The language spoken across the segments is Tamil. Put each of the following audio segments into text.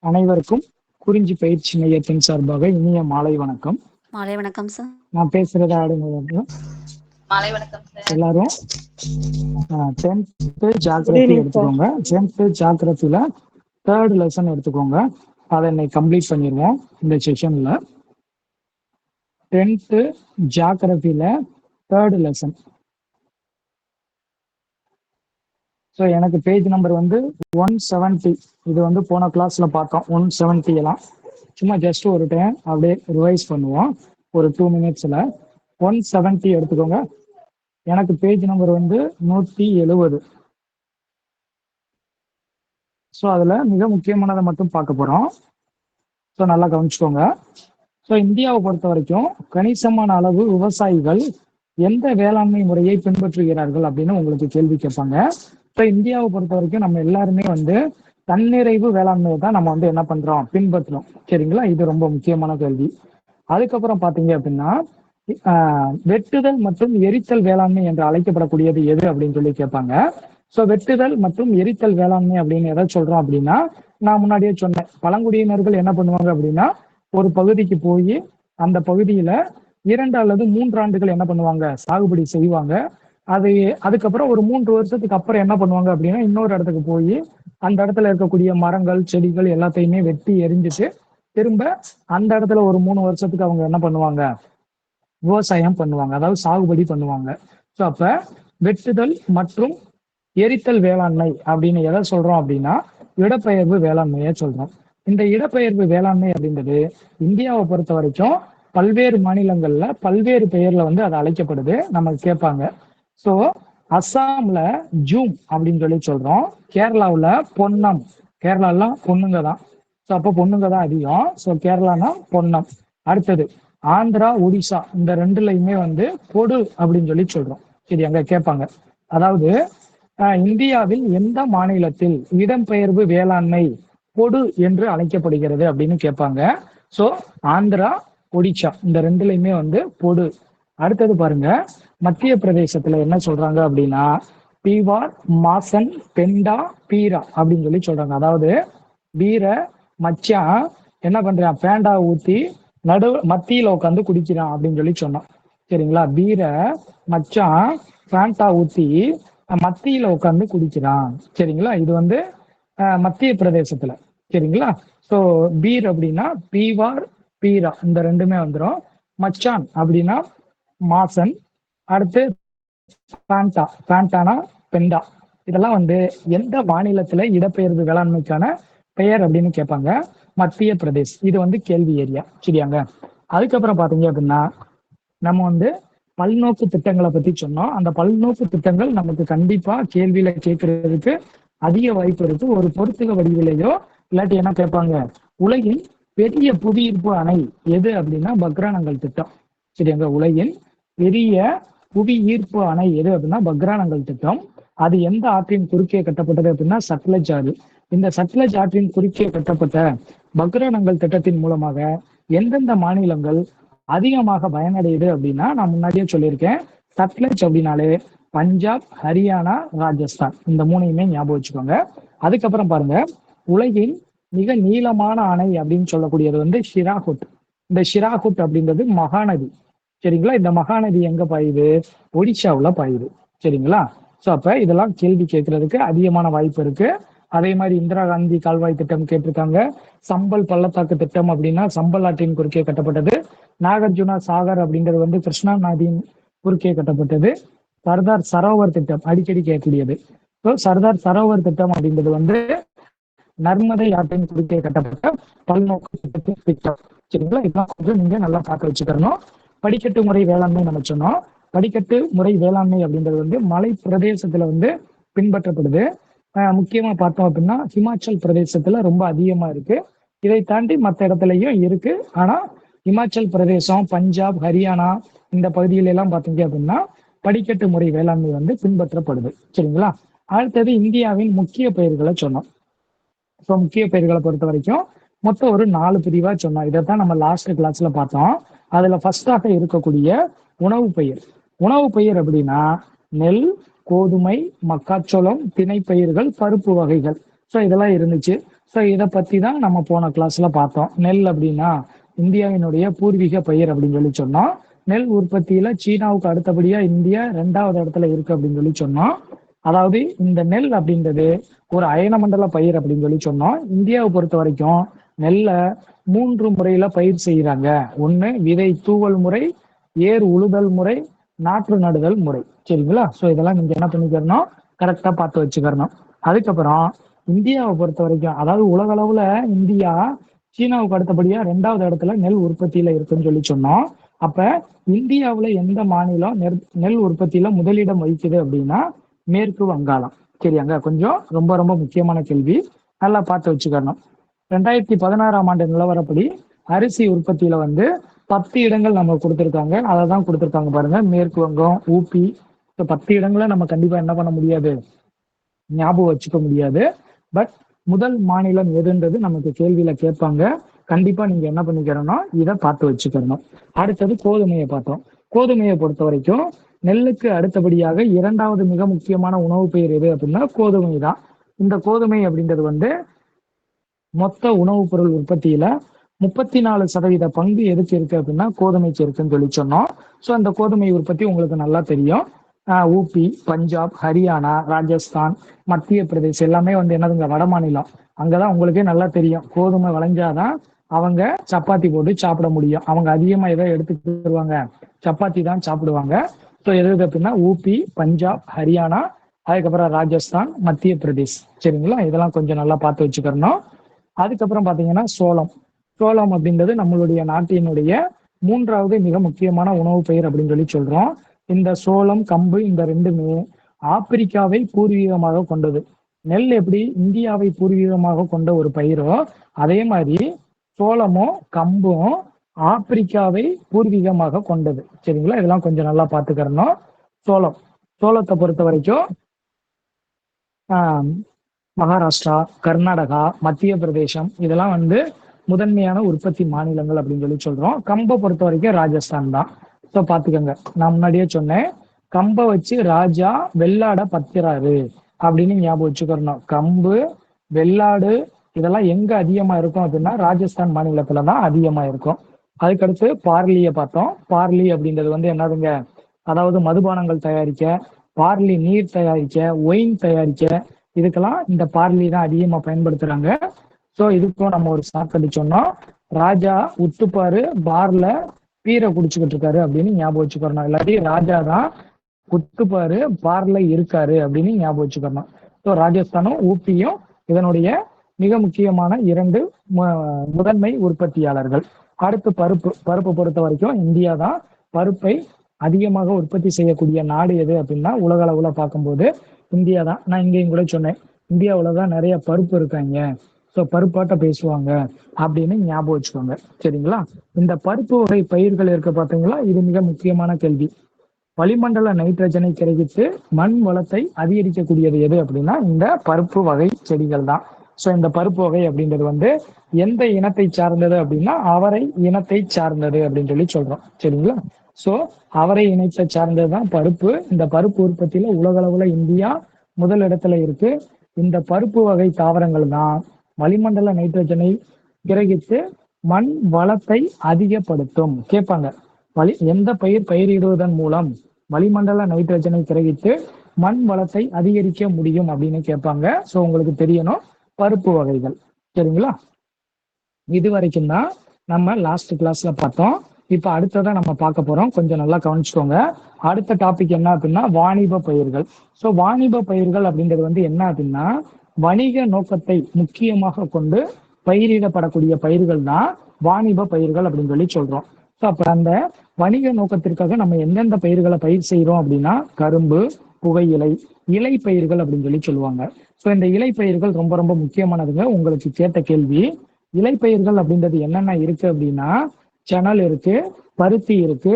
அனைவருக்கும் குறிஞ்சி பயிற்சி மையத்தின் சார்பாக இனிய மாலை வணக்கம். மாலை வணக்கம் சார். நான் பேசுறத ஆடுங்க. மாலை வணக்கம் சார். எல்லாரும் 10th ஜியோகிராஃபி எடுத்துக்கோங்க. 10th ஜியோகிராஃபில 3rd லெசன் எடுத்துக்கோங்க. அதை இன்னைக்கு கம்ப்ளீட் பண்ணிடுவோம் இந்த செஷன்ல. 10th ஜியோகிராஃபில 3rd லெசன். ஸோ எனக்கு பேஜ் நம்பர் வந்து 170. இது வந்து போன கிளாஸ்ல பார்த்தோம் 170 எல்லாம். சும்மா ஜஸ்ட் ஒரு டைம் அப்படியே ரிவைஸ் பண்ணுவோம் ஒரு 2 minutesல. 170 எடுத்துக்கோங்க. எனக்கு பேஜ் நம்பர் வந்து 170. ஸோ அதில் மிக முக்கியமானதை மட்டும் பார்க்க போகிறோம். ஸோ நல்லா கவனிச்சுக்கோங்க. ஸோ இந்தியாவை பொறுத்த வரைக்கும் கணிசமான அளவு விவசாயிகள் எந்த வேளாண்மை முறையை பின்பற்றுகிறார்கள் அப்படின்னு உங்களுக்கு கேள்வி கேட்பாங்க. ஸோ இந்தியாவை பொறுத்த வரைக்கும் நம்ம எல்லாருமே வந்து தன்னிறைவு வேளாண்மையை தான் நம்ம வந்து என்ன பண்றோம், பின்பற்றுறோம். சரிங்களா? இது ரொம்ப முக்கியமான கேள்வி. அதுக்கப்புறம் பார்த்தீங்க அப்படின்னா வெட்டுதல் மற்றும் எரித்தல் வேளாண்மை என்று அழைக்கப்படக்கூடியது எது அப்படின்னு சொல்லி கேட்பாங்க. ஸோ வெட்டுதல் மற்றும் எரித்தல் வேளாண்மை அப்படின்னு எதை சொல்றோம் அப்படின்னா, நான் முன்னாடியே சொன்னேன், பழங்குடியினர்கள் என்ன பண்ணுவாங்க அப்படின்னா ஒரு பகுதிக்கு போய் அந்த பகுதியில 2 அல்லது 3 ஆண்டுகள் என்ன பண்ணுவாங்க, சாகுபடி செய்வாங்க. அதுக்கப்புறம் ஒரு 3 வருஷத்துக்கு அப்புறம் என்ன பண்ணுவாங்க அப்படின்னா இன்னொரு இடத்துக்கு போய் அந்த இடத்துல இருக்கக்கூடிய மரங்கள் செடிகள் எல்லாத்தையுமே வெட்டி எரிஞ்சிட்டு திரும்ப அந்த இடத்துல ஒரு 3 வருஷத்துக்கு அவங்க என்ன பண்ணுவாங்க, விவசாயம் பண்ணுவாங்க, அதாவது சாகுபடி பண்ணுவாங்க. ஸோ அப்ப வெட்டுதல் மற்றும் எரித்தல் வேளாண்மை அப்படின்னு எதை சொல்றோம் அப்படின்னா இடப்பெயர்வு வேளாண்மையை சொல்றோம். இந்த இடப்பெயர்வு வேளாண்மை அப்படின்றது இந்தியாவை பொறுத்த வரைக்கும் பல்வேறு மாநிலங்கள்ல பல்வேறு பெயர்ல வந்து அது அழைக்கப்படுது. நமக்கு கேட்பாங்க. ஸோ அஸ்ஸாம்ல ஜூம் அப்படின்னு சொல்லி சொல்றோம். கேரளாவில் பொன்னம். கேரளாலாம் பொண்ணுங்க தான். ஸோ அப்போ பொண்ணுங்க தான் அதிகம். ஸோ கேரளானா பொன்னம். அடுத்தது ஆந்திரா ஒடிசா, இந்த ரெண்டுலையுமே வந்து பொடு அப்படின்னு சொல்லி சொல்றோம். சரி, அங்க கேட்பாங்க, அதாவது இந்தியாவில் எந்த மாநிலத்தில் இடம்பெயர்வு வேளாண்மை பொடு என்று அழைக்கப்படுகிறது அப்படின்னு கேட்பாங்க. ஸோ ஆந்திரா ஒடிசா இந்த ரெண்டுலையுமே வந்து பொடு. அடுத்தது பாருங்க, மத்திய பிரதேசத்துல என்ன சொல்றாங்க அப்படின்னா பீவார், மாசன், பெண்டா, பீரா அப்படின்னு சொல்லி சொல்றாங்க. அதாவது பீர மச்சான் என்ன பண்றான், பேண்டா ஊத்தி மத்தியில உட்காந்து குடிக்கிறான் அப்படின்னு சொல்லி சொன்னோம். சரிங்களா? பீர மச்சான் பேண்டா ஊத்தி மத்தியில உட்காந்து குடிக்கிறான். சரிங்களா? இது வந்து மத்திய பிரதேசத்துல. சரிங்களா? ஸோ பீர் அப்படின்னா பீவார், பீரா இந்த ரெண்டுமே வந்துடும். மச்சான் அப்படின்னா மாசன். அடுத்து பேண்டா, பேண்டானா பெண்டா. இதெல்லாம் வந்து எந்த மாநிலத்துல இடப்பெயர்வு வேளாண்மைக்கான பெயர் அப்படின்னு கேட்பாங்க. மத்திய பிரதேஷ். இது வந்து கேள்வி ஏரியா. சரியாங்க? அதுக்கப்புறம் பாத்தீங்க அப்படின்னா நம்ம வந்து பல்நோக்கு திட்டங்களை பத்தி சொன்னோம். அந்த பல்நோக்கு திட்டங்கள் நமக்கு கண்டிப்பா கேள்வியில கேட்கறதுக்கு அதிக வாய்ப்பு இருக்கு. ஒரு பொறுத்துக வடிவிலையோ இல்லாட்டி என்ன கேட்பாங்க, உலகின் பெரிய புவியீர்ப்பு அணை எது அப்படின்னா பக்ரானங்கல் திட்டம். சரியாங்க? உலகின் பெரிய புவி ஈர்ப்பு அணை எது அப்படின்னா பக்ரானங்கல் திட்டம். அது எந்த ஆற்றின் குறுக்கே கட்டப்பட்டது அப்படின்னா சட்லஜ் ஆறு. இந்த சட்லஜ் ஆற்றின் குறுக்கே கட்டப்பட்ட பக்ரானங்கல் திட்டத்தின் மூலமாக எந்தெந்த மாநிலங்கள் அதிகமாக பயனடையுது அப்படின்னா நான் முன்னாடியே சொல்லியிருக்கேன், சட்லஜ் அப்படின்னாலே பஞ்சாப், ஹரியானா, ராஜஸ்தான் இந்த 3ஐயுமே ஞாபகம் வச்சுக்கோங்க. அதுக்கப்புறம் பாருங்க, உலகின் மிக நீளமான அணை அப்படின்னு சொல்லக்கூடியது வந்து ஷிராகுட். இந்த ஷிராகுட் அப்படின்றது மகாநதி. சரிங்களா? இந்த மகாநதி எங்க பாயுது, ஒடிஷாவுல பாயுது. சரிங்களா? ஸோ அப்ப இதெல்லாம் கேள்வி கேட்கறதுக்கு அதிகமான வாய்ப்பு இருக்கு. அதே மாதிரி இந்திரா காந்தி கால்வாய் திட்டம் கேட்டிருக்காங்க. சம்பல் பள்ளத்தாக்கு திட்டம் அப்படின்னா சம்பல் ஆற்றின் குறுக்கே கட்டப்பட்டது. நாகார்ஜுனா சாகர் அப்படின்றது வந்து கிருஷ்ணா நதியின் குறுக்கே கட்டப்பட்டது. சர்தார் சரோவர் திட்டம் அடிக்கடி கேட்கக்கூடியது. ஸோ சர்தார் சரோவர் திட்டம் அப்படின்றது வந்து நர்மதை ஆற்றின் குறுக்கே கட்டப்பட்ட பல்நோக்கு திட்டத்தின் திட்டம். சரிங்களா? இதெல்லாம் கொஞ்சம் நீங்க நல்லா பார்க்க வச்சுக்கணும். படிக்கட்டு முறை வேளாண்மை நம்ம சொன்னோம். படிக்கட்டு முறை வேளாண்மை அப்படின்றது வந்து மலை பிரதேசத்துல வந்து பின்பற்றப்படுது. முக்கியமா பார்த்தோம் அப்படின்னா ஹிமாச்சல் பிரதேசத்துல ரொம்ப அதிகமா இருக்கு. இதை தாண்டி மற்ற இடத்துலயும் இருக்கு. ஆனா இமாச்சல் பிரதேசம், பஞ்சாப், ஹரியானா இந்த பகுதியில எல்லாம் பார்த்தீங்க அப்படின்னா படிக்கட்டு முறை வேளாண்மை வந்து பின்பற்றப்படுது. சரிங்களா? அடுத்தது இந்தியாவின் முக்கிய பயிர்களை சொன்னோம். ஸோ முக்கிய பயிர்களை பொறுத்த வரைக்கும் மொத்தம் ஒரு 4 பிரிவா சொன்னோம். இதைத்தான் நம்ம லாஸ்ட் கிளாஸ்ல பார்த்தோம். அதுல ஃபர்ஸ்டாக இருக்கக்கூடிய உணவு பயிர். உணவு பயிர் அப்படின்னா நெல், கோதுமை, மக்காச்சோளம், திணை பயிர்கள், பருப்பு வகைகள். ஸோ இதெல்லாம் இருந்துச்சு. ஸோ ஸோ இதை பத்தி தான் நம்ம போன கிளாஸ்ல பார்த்தோம். நெல் அப்படின்னா இந்தியாவினுடைய பூர்வீக பயிர் அப்படின்னு சொல்லி சொன்னோம். நெல் உற்பத்தியில சீனாவுக்கு அடுத்தபடியா இந்தியா 2வது இடத்துல இருக்கு அப்படின்னு சொல்லி சொன்னோம். அதாவது இந்த நெல் அப்படின்றது ஒரு அயனமண்டல பயிர் அப்படின்னு சொல்லி சொன்னோம். இந்தியாவை பொறுத்த வரைக்கும் நெல்லை 3 முறையில பயிர் செய்யறாங்க. ஒண்ணு விதை தூவல் முறை, ஏர் உழுதல் முறை, நாற்று நடுதல் முறை. சரிங்களா? ஸோ இதெல்லாம் நீங்க என்ன பண்ணிக்கிறணும், கரெக்டா பார்த்து வச்சுக்கிறணும். அதுக்கப்புறம் இந்தியாவை பொறுத்த வரைக்கும், அதாவது உலக அளவுல இந்தியா சீனாவுக்கு அடுத்தபடியா 2வது இடத்துல நெல் உற்பத்தியில இருக்குன்னு சொல்லி சொன்னோம். அப்ப இந்தியாவுல எந்த மாநிலம் நெல் உற்பத்தியில முதலிடம் வகிக்குது அப்படின்னா மேற்கு வங்காளம். சரியாங்க? கொஞ்சம் ரொம்ப ரொம்ப முக்கியமான கேள்வி, நல்லா பார்த்து வச்சுக்கணும். 2016ஆம் ஆண்டு நிலவரப்படி அரிசி உற்பத்தியில 10 இடங்கள் நம்ம கொடுத்துருக்காங்க. அதை தான் கொடுத்துருக்காங்க பாருங்க. மேற்கு வங்கம், ஊபி. 10 இடங்களை நம்ம கண்டிப்பா என்ன பண்ண முடியாது, ஞாபகம் வச்சுக்க முடியாது. பட் முதல் மாநிலம் எதுன்றது நமக்கு கேள்வியில கேட்பாங்க. கண்டிப்பா நீங்க என்ன பண்ணிக்கிறோம்னா இதை பார்த்து வச்சுக்கணும். அடுத்தது கோதுமையை பார்த்தோம். கோதுமையை பொறுத்த வரைக்கும் நெல்லுக்கு அடுத்தபடியாக 2வது மிக முக்கியமான உணவு பயிர் எது அப்படின்னா கோதுமை தான். இந்த கோதுமை அப்படின்றது மொத்த உணவுப் பொருள் உற்பத்தியில 34% பங்கு எதுக்கு இருக்கு அப்படின்னா கோதுமைக்கு இருக்குன்னு சொல்லி சொன்னோம். ஸோ அந்த கோதுமை உற்பத்தி உங்களுக்கு நல்லா தெரியும். ஊபி, பஞ்சாப், ஹரியானா, ராஜஸ்தான், மத்திய பிரதேஷ் எல்லாமே என்னதுங்க, வட மாநிலம். அங்கதான் உங்களுக்கே நல்லா தெரியும், கோதுமை விளைஞ்சாதான் அவங்க சப்பாத்தி போட்டு சாப்பிட முடியும். அவங்க அதிகமா எதை எடுத்துக்கிடுவாங்க, சப்பாத்தி தான் சாப்பிடுவாங்க. ஸோ எது அப்படின்னா ஊபி, பஞ்சாப், ஹரியானா, அதுக்கப்புறம் ராஜஸ்தான், மத்திய பிரதேஷ். சரிங்களா? இதெல்லாம் கொஞ்சம் நல்லா பார்த்து வச்சுக்கணும். அதுக்கப்புறம் பாத்தீங்கன்னா சோளம். சோளம் அப்படின்றது நம்மளுடைய நாட்டினுடைய 3வது மிக முக்கியமான உணவு பயிர் அப்படின்னு சொல்லி சொல்றோம். இந்த சோளம், கம்பு இந்த ரெண்டுமே ஆப்பிரிக்காவை பூர்வீகமாக கொண்டது. நெல் எப்படி இந்தியாவை பூர்வீகமாக கொண்ட ஒரு பயிரோ, அதே மாதிரி சோளமும் கம்பும் ஆப்பிரிக்காவை பூர்வீகமாக கொண்டது. சரிங்களா? இதெல்லாம் கொஞ்சம் நல்லா பார்த்துக்கிறணும். சோளத்தை பொறுத்த வரைக்கும் மகாராஷ்டிரா, கர்நாடகா, மத்திய பிரதேசம் இதெல்லாம் முதன்மையான உற்பத்தி மாநிலங்கள் அப்படின்னு சொல்லி சொல்றோம். கம்பை பொறுத்த வரைக்கும் ராஜஸ்தான் தான். ஸோ பாத்துக்கோங்க, நான் முன்னாடியே சொன்னேன், கம்பை வச்சு ராஜா வெள்ளாட பத்திராரு அப்படின்னு ஞாபகம் வச்சுக்கிறணும். கம்பு, வெள்ளாடு இதெல்லாம் எங்க அதிகமா இருக்கும் அப்படின்னா ராஜஸ்தான் மாநிலத்துலதான் அதிகமா இருக்கும். அதுக்கடுத்து பார்லியை பார்த்தோம். பார்லி அப்படின்றது என்னதுங்க, அதாவது மதுபானங்கள் தயாரிக்க, பார்லி நீர் தயாரிக்க, ஒயின் தயாரிக்க, இதுக்கெல்லாம் இந்த பார்லி தான் அதிகமா பயன்படுத்துறாங்க. ஸோ இதுக்கும் நம்ம ஒரு சாக்கடி சொன்னோம், ராஜா உத்துப்பாரு பார்ல பீரை குடிச்சுக்கிட்டு இருக்காரு அப்படின்னு ஞாபகம் வச்சுக்கிறோம். இல்லாட்டி ராஜா தான் உத்துப்பாரு பார்ல இருக்காரு அப்படின்னு ஞாபகம் வச்சுக்கிறோம். ஸோ ராஜஸ்தானும் ஊபியும் இதனுடைய மிக முக்கியமான 2 முதன்மை உற்பத்தியாளர்கள். அடுத்து பருப்பு பொறுத்த வரைக்கும் இந்தியா தான் பருப்பை அதிகமாக உற்பத்தி செய்யக்கூடிய நாடு எது அப்படின்னா உலக அளவுல பார்க்கும்போது இந்தியா தான். நான் இங்கேயும் கூட சொன்னேன், இந்தியாவில தான் நிறைய பருப்பு இருக்காங்க, ஸோ பருப்பாட்ட பேசுவாங்க அப்படின்னு ஞாபகம் வச்சுக்கோங்க. சரிங்களா? இந்த பருப்பு வகை பயிர்கள் இருக்க பார்த்தீங்களா, இது மிக முக்கியமான கேள்வி. வளிமண்டல நைட்ரஜனை கிரகித்து மண் வளத்தை அதிகரிக்கக்கூடியது எது அப்படின்னா இந்த பருப்பு வகை செடிகள் தான். ஸோ இந்த பருப்பு வகை அப்படின்றது எந்த இனத்தை சார்ந்தது அப்படின்னா அவரை இனத்தை சார்ந்தது அப்படின்னு சொல்லி சொல்றோம். சரிங்களா? ஸோ அவரை இனத்தை சார்ந்ததுதான் பருப்பு. இந்த பருப்பு உற்பத்தியில உலக அளவுல இந்தியா முதல் இடத்துல இருக்கு. இந்த பருப்பு வகை தாவரங்கள் தான் வளிமண்டல நைட்ரஜனை கிரகித்து மண் வளத்தை அதிகப்படுத்தும். கேட்பாங்க, எந்த பயிரிடுவதன் மூலம் வளிமண்டல நைட்ரஜனை கிரகித்து மண் வளத்தை அதிகரிக்க முடியும் அப்படின்னு கேட்பாங்க. ஸோ உங்களுக்கு தெரியணும், பருப்பு வகைகள். சரிங்களா? இது வரைக்கும் தான் நம்ம லாஸ்ட் கிளாஸ்ல பார்த்தோம். இப்ப அடுத்ததான் நம்ம பார்க்க போறோம், கொஞ்சம் நல்லா கவனிச்சுக்கோங்க. அடுத்த டாபிக் என்ன அப்படின்னா வாணிப பயிர்கள். ஸோ வாணிப பயிர்கள் அப்படின்றது என்ன அப்படின்னா வணிக நோக்கத்தை முக்கியமாக கொண்டு பயிரிடப்படக்கூடிய பயிர்கள் தான் வாணிப பயிர்கள் அப்படின்னு சொல்லி சொல்றோம். ஸோ அப்ப அந்த வணிக நோக்கத்திற்காக நம்ம எந்தெந்த பயிர்களை பயிர் செய்யறோம் அப்படின்னா கரும்பு, புகையிலை, இலை பயிர்கள் அப்படின்னு சொல்லி சொல்லுவாங்க. ஸோ இந்த இலை பயிர்கள் ரொம்ப ரொம்ப முக்கியமானதுங்க. உங்களுக்கு கேட்ட கேள்வி, இலை பயிர்கள் அப்படின்றது என்னென்ன இருக்கு அப்படின்னா சணல் இருக்கு, பருத்தி இருக்கு,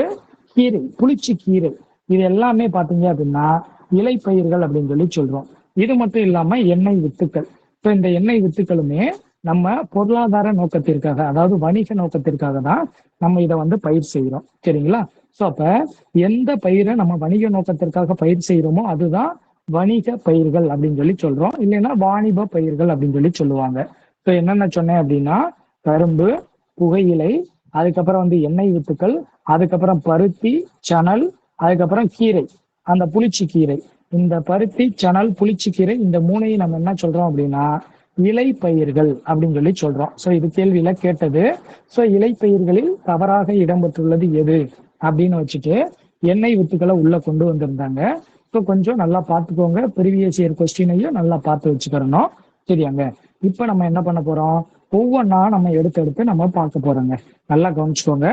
கீரை, புளிச்சி கீரை, இது எல்லாமே பாத்தீங்க அப்படின்னா இலை பயிர்கள் அப்படின்னு சொல்லி சொல்றோம். இது மட்டும் இல்லாம எண்ணெய் வித்துக்கள். ஸோ இந்த எண்ணெய் வித்துக்களுமே நம்ம பொருளாதார நோக்கத்திற்காக, அதாவது வணிக நோக்கத்திற்காக தான் நம்ம இதை பயிர் செய்யறோம். சரிங்களா? ஸோ அப்ப எந்த பயிரை நம்ம வணிக நோக்கத்திற்காக பயிர் செய்யறோமோ அதுதான் வணிக பயிர்கள் அப்படின்னு சொல்லி சொல்றோம், இல்லைன்னா வாணிப பயிர்கள் அப்படின்னு சொல்லி சொல்லுவாங்க. ஸோ என்னென்ன சொன்னேன் அப்படின்னா கரும்பு, புகையிலை, அதுக்கப்புறம் வந்து எண்ணெய் வித்துக்கள், அதுக்கப்புறம் பருத்தி, சணல், அதுக்கப்புறம் கீரை, அந்த புளிச்சி கீரை. இந்த பருத்தி, சணல், புளிச்சி கீரை இந்த மூணையும் நம்ம என்ன சொல்றோம் அப்படின்னா இலை பயிர்கள் அப்படின்னு சொல்லி சொல்றோம். ஸோ இது கேள்வியில கேட்டது. ஸோ இலை பயிர்களில் தவறாக இடம்பெற்றுள்ளது எது அப்படின்னு வச்சுட்டு எண்ணெய் வித்துக்களை உள்ள கொண்டு வந்திருந்தாங்க. ஸோ கொஞ்சம் நல்லா பார்த்துக்கோங்க. ப்ரீவியஸ் இயர் கொஸ்டினையும் நல்லா பார்த்து வச்சுக்கிறணும். சரியாங்க. இப்போ நம்ம என்ன பண்ண போறோம், ஒவ்வொன்றா நம்ம எடுத்து எடுத்து நம்ம பார்க்க போறோங்க. நல்லா கவனிச்சுக்கோங்க.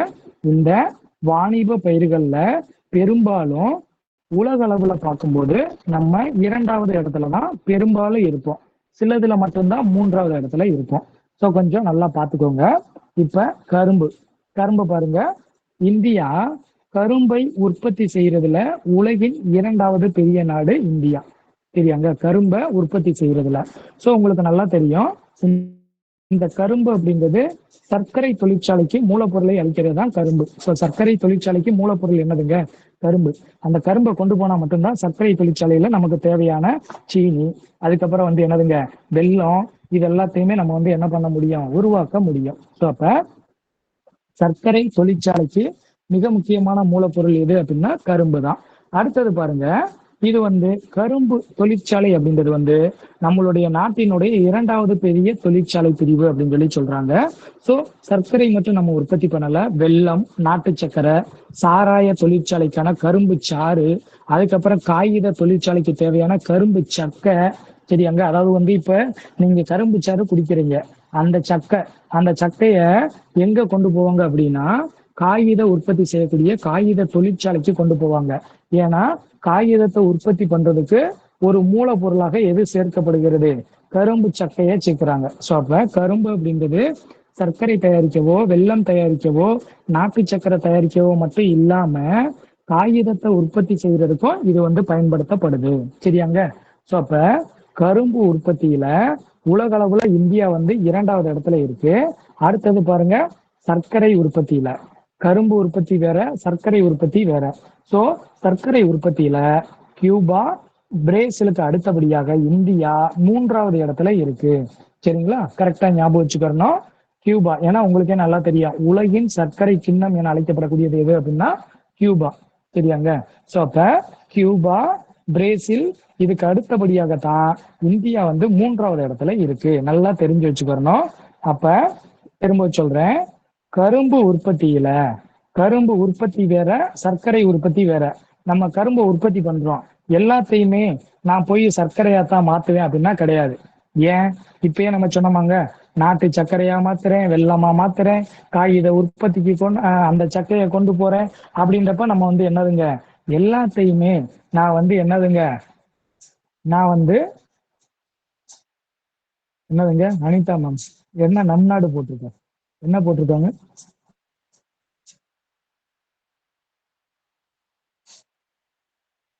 இந்த வாணிப பயிர்கள்ல பெரும்பாலும் உலக அளவுல பார்க்கும்போது நம்ம 2வது இடத்துல தான் பெரும்பாலும் இருப்போம். சிலதுல மட்டும்தான் 3வது இடத்துல இருப்போம். ஸோ கொஞ்சம் நல்லா பார்த்துக்கோங்க. இப்ப கரும்பு கரும்பு பாருங்க. இந்தியா கரும்பை உற்பத்தி செய்யறதுல உலகின் 2வது பெரிய நாடு இந்தியா. சரியாங்க, கரும்பை உற்பத்தி செய்யறதுல. ஸோ உங்களுக்கு நல்லா தெரியும், இந்த கரும்பு அப்படிங்கிறது சர்க்கரை தொழிற்சாலைக்கு மூலப்பொருளை அளிக்கிறது தான் கரும்பு. ஸோ சர்க்கரை தொழிற்சாலைக்கு மூலப்பொருள் என்னதுங்க, கரும்பு. அந்த கரும்பை கொண்டு போனா மட்டும்தான் சர்க்கரை தொழிற்சாலையில நமக்கு தேவையான சீனி, அதுக்கப்புறம் வந்து என்னதுங்க வெல்லம், இது எல்லாத்தையுமே நம்ம வந்து என்ன பண்ண முடியும், உருவாக்க முடியும். ஸோ அப்ப சர்க்கரை தொழிற்சாலைக்கு மிக முக்கியமான மூலப்பொருள் எது அப்படின்னா கரும்பு தான். அடுத்தது பாருங்க, இது வந்து கரும்பு தொழிற்சாலை அப்படின்றது வந்து நம்மளுடைய நாட்டினுடைய 2வது பெரிய தொழிற்சாலை பிரிவு அப்படின்னு சொல்லி சொல்றாங்க. ஸோ சர்க்கரை மட்டும் நம்ம உற்பத்தி பண்ணல, வெல்லம், நாட்டு சர்க்கரை, சாராய தொழிற்சாலைக்கான கரும்பு சாறு, அதுக்கப்புறம் காகித தொழிற்சாலைக்கு தேவையான கரும்பு சக்கை. சரியாங்க, அதாவது வந்து இப்ப நீங்க கரும்பு சாறு குடிக்கிறீங்க, அந்த சக்கைய எங்க கொண்டு போவாங்க அப்படின்னா காகித உற்பத்தி செய்யக்கூடிய காகித தொழிற்சாலைக்கு கொண்டு போவாங்க. ஏன்னா காகிதத்தை உற்பத்தி பண்றதுக்கு ஒரு மூலப்பொருளாக எது சேர்க்கப்படுகிறது, கரும்பு சக்கையை சேர்க்கிறாங்க. ஸோ அப்ப கரும்பு அப்படின்றது சர்க்கரை தயாரிக்கவோ, வெல்லம் தயாரிக்கவோ, நாட்டு சக்கரை தயாரிக்கவோ மட்டும் இல்லாம காகிதத்தை உற்பத்தி செய்யறதுக்கும் இது வந்து பயன்படுத்தப்படுது. சரியாங்க. ஸோ அப்ப கரும்பு உற்பத்தியில உலக அளவுல இந்தியா வந்து 2வது இடத்துல இருக்கு. அடுத்தது பாருங்க, சர்க்கரை உற்பத்தியில கரும்பு உற்பத்தி வேற, சர்க்கரை உற்பத்தி வேற. ஸோ சர்க்கரை உற்பத்தியில கியூபா, பிரேசிலுக்கு அடுத்தபடியாக இந்தியா 3வது இடத்துல இருக்கு. சரிங்களா, கரெக்டா ஞாபகம் வச்சுக்கணும். கியூபா, ஏன்னா உங்களுக்கே நல்லா தெரியும் உலகின் சர்க்கரை கிண்ணம் என அழைக்கப்படக்கூடியது எது அப்படின்னா கியூபா. சரியாங்க. ஸோ அப்ப கியூபா, பிரேசில், இதுக்கு அடுத்தபடியாகத்தான் இந்தியா வந்து 3வது இடத்துல இருக்கு. நல்லா தெரிஞ்சு வச்சுக்கணும். அப்ப திரும்ப சொல்றேன், கரும்பு உற்பத்தி வேற, சர்க்கரை உற்பத்தி வேற. நம்ம கரும்பு உற்பத்தி பண்றோம், எல்லாத்தையுமே நான் போய் சர்க்கரையா தான் மாத்துவேன் அப்படின்னா கிடையாது. ஏன், இப்பயே நம்ம சொன்னோமாங்க, நாட்டு சர்க்கரையா மாத்துறேன், வெல்லமா மாத்துறேன், காகித உற்பத்திக்கு அந்த சர்க்கரையை கொண்டு போறேன் அப்படின்றப்ப நம்ம வந்து என்னதுங்க, எல்லாத்தையுமே நான் வந்து என்னதுங்க அனிதா மேம் என்ன நம் நாடு போட்டிருக்கேன், என்ன போட்டிருக்காங்க,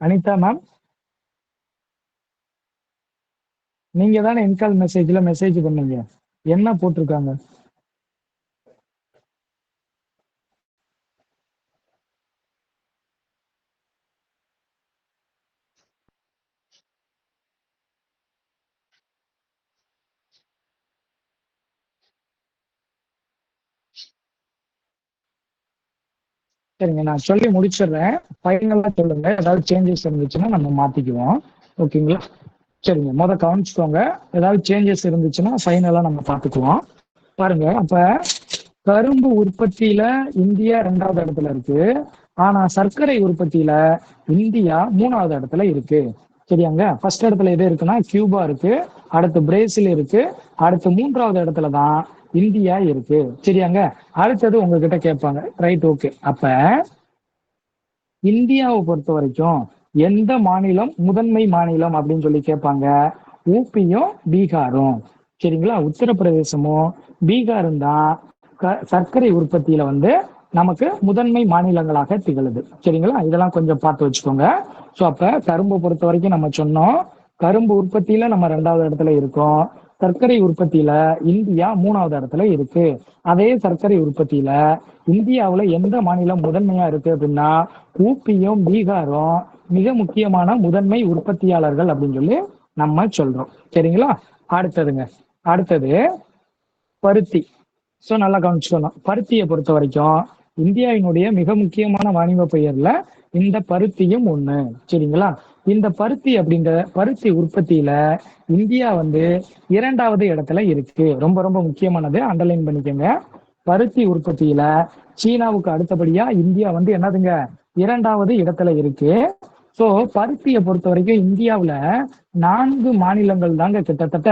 அனிதா மேம் நீங்க தானே இன்கால் மெசேஜ்ல மெசேஜ் பண்ணீங்க, என்ன போட்டிருக்காங்க? சரிங்க, நான் சொல்லி முடிச்சிடுறேன். ஃபைனலா சொல்லுங்க, ஏதாவது சேஞ்சஸ் இருந்துச்சுன்னா நம்ம மாத்திக்குவோம். ஓகேங்களா? சரிங்க, கவனிச்சுக்கோங்க. ஏதாவது சேஞ்சஸ் இருந்துச்சுன்னா ஃபைனலா நம்ம பார்த்துக்குவோம். பாருங்க, அப்ப கரும்பு உற்பத்தியில இந்தியா 2வது இடத்துல இருக்கு. ஆனா சர்க்கரை உற்பத்தியில இந்தியா 3வது இடத்துல இருக்கு. சரியாங்க. ஃபர்ஸ்ட் இடத்துல எது இருக்குன்னா கியூபா இருக்கு, அடுத்து பிரேசில் இருக்கு, அடுத்து 3வது இடத்துல தான் இந்தியா இருக்கு. சரியாங்க. அடுத்தது உங்ககிட்ட கேட்பாங்க, ரைட், ஓகே, அப்ப இந்தியாவை பொறுத்த வரைக்கும் எந்த மாநிலம் முதன்மை மாநிலம் அப்படின்னு சொல்லி கேட்பாங்க. ஊபியும் பீகாரும். சரிங்களா, உத்தரப்பிரதேசமும் பீகாரும் தான் சர்க்கரை உற்பத்தியில வந்து நமக்கு முதன்மை மாநிலங்களாக திகழுது. சரிங்களா, இதெல்லாம் கொஞ்சம் பார்த்து வச்சுக்கோங்க. ஸோ அப்ப கரும்பை பொறுத்த வரைக்கும் நம்ம சொன்னோம், கரும்பு உற்பத்தியில நம்ம 2வது இடத்துல இருக்கோம், சர்க்கரை உற்பத்தியில இந்தியா 3வது இடத்துல இருக்கு. அதே சர்க்கரை உற்பத்தியில இந்தியாவுல எந்த மாநிலம் முதன்மையா இருக்கு அப்படின்னா ஊபியும் பீகாரும் மிக முக்கியமான முதன்மை உற்பத்தியாளர்கள் அப்படின்னு சொல்லி நம்ம சொல்றோம். சரிங்களா. அடுத்தது பருத்தி. ஸோ நல்லா கவனிச்சுக்கணும். பருத்தியை பொறுத்த வரைக்கும் இந்தியாவினுடைய மிக முக்கியமான வாணிப பயிர்ல இந்த பருத்தியும் ஒண்ணு. சரிங்களா? இந்த பருத்தி அப்படின்ற பருத்தி உற்பத்தியில இந்தியா வந்து 2வது இடத்துல இருக்கு. ரொம்ப ரொம்ப முக்கியமானது, அண்டர்லைன் பண்ணிக்கோங்க. பருத்தி உற்பத்தியில சீனாவுக்கு அடுத்தபடியா இந்தியா வந்து என்னதுங்க 2வது இடத்துல இருக்கு. ஸோ பருத்தியை பொறுத்த வரைக்கும் இந்தியாவுல 4 மாநிலங்கள் தாங்க கிட்டத்தட்ட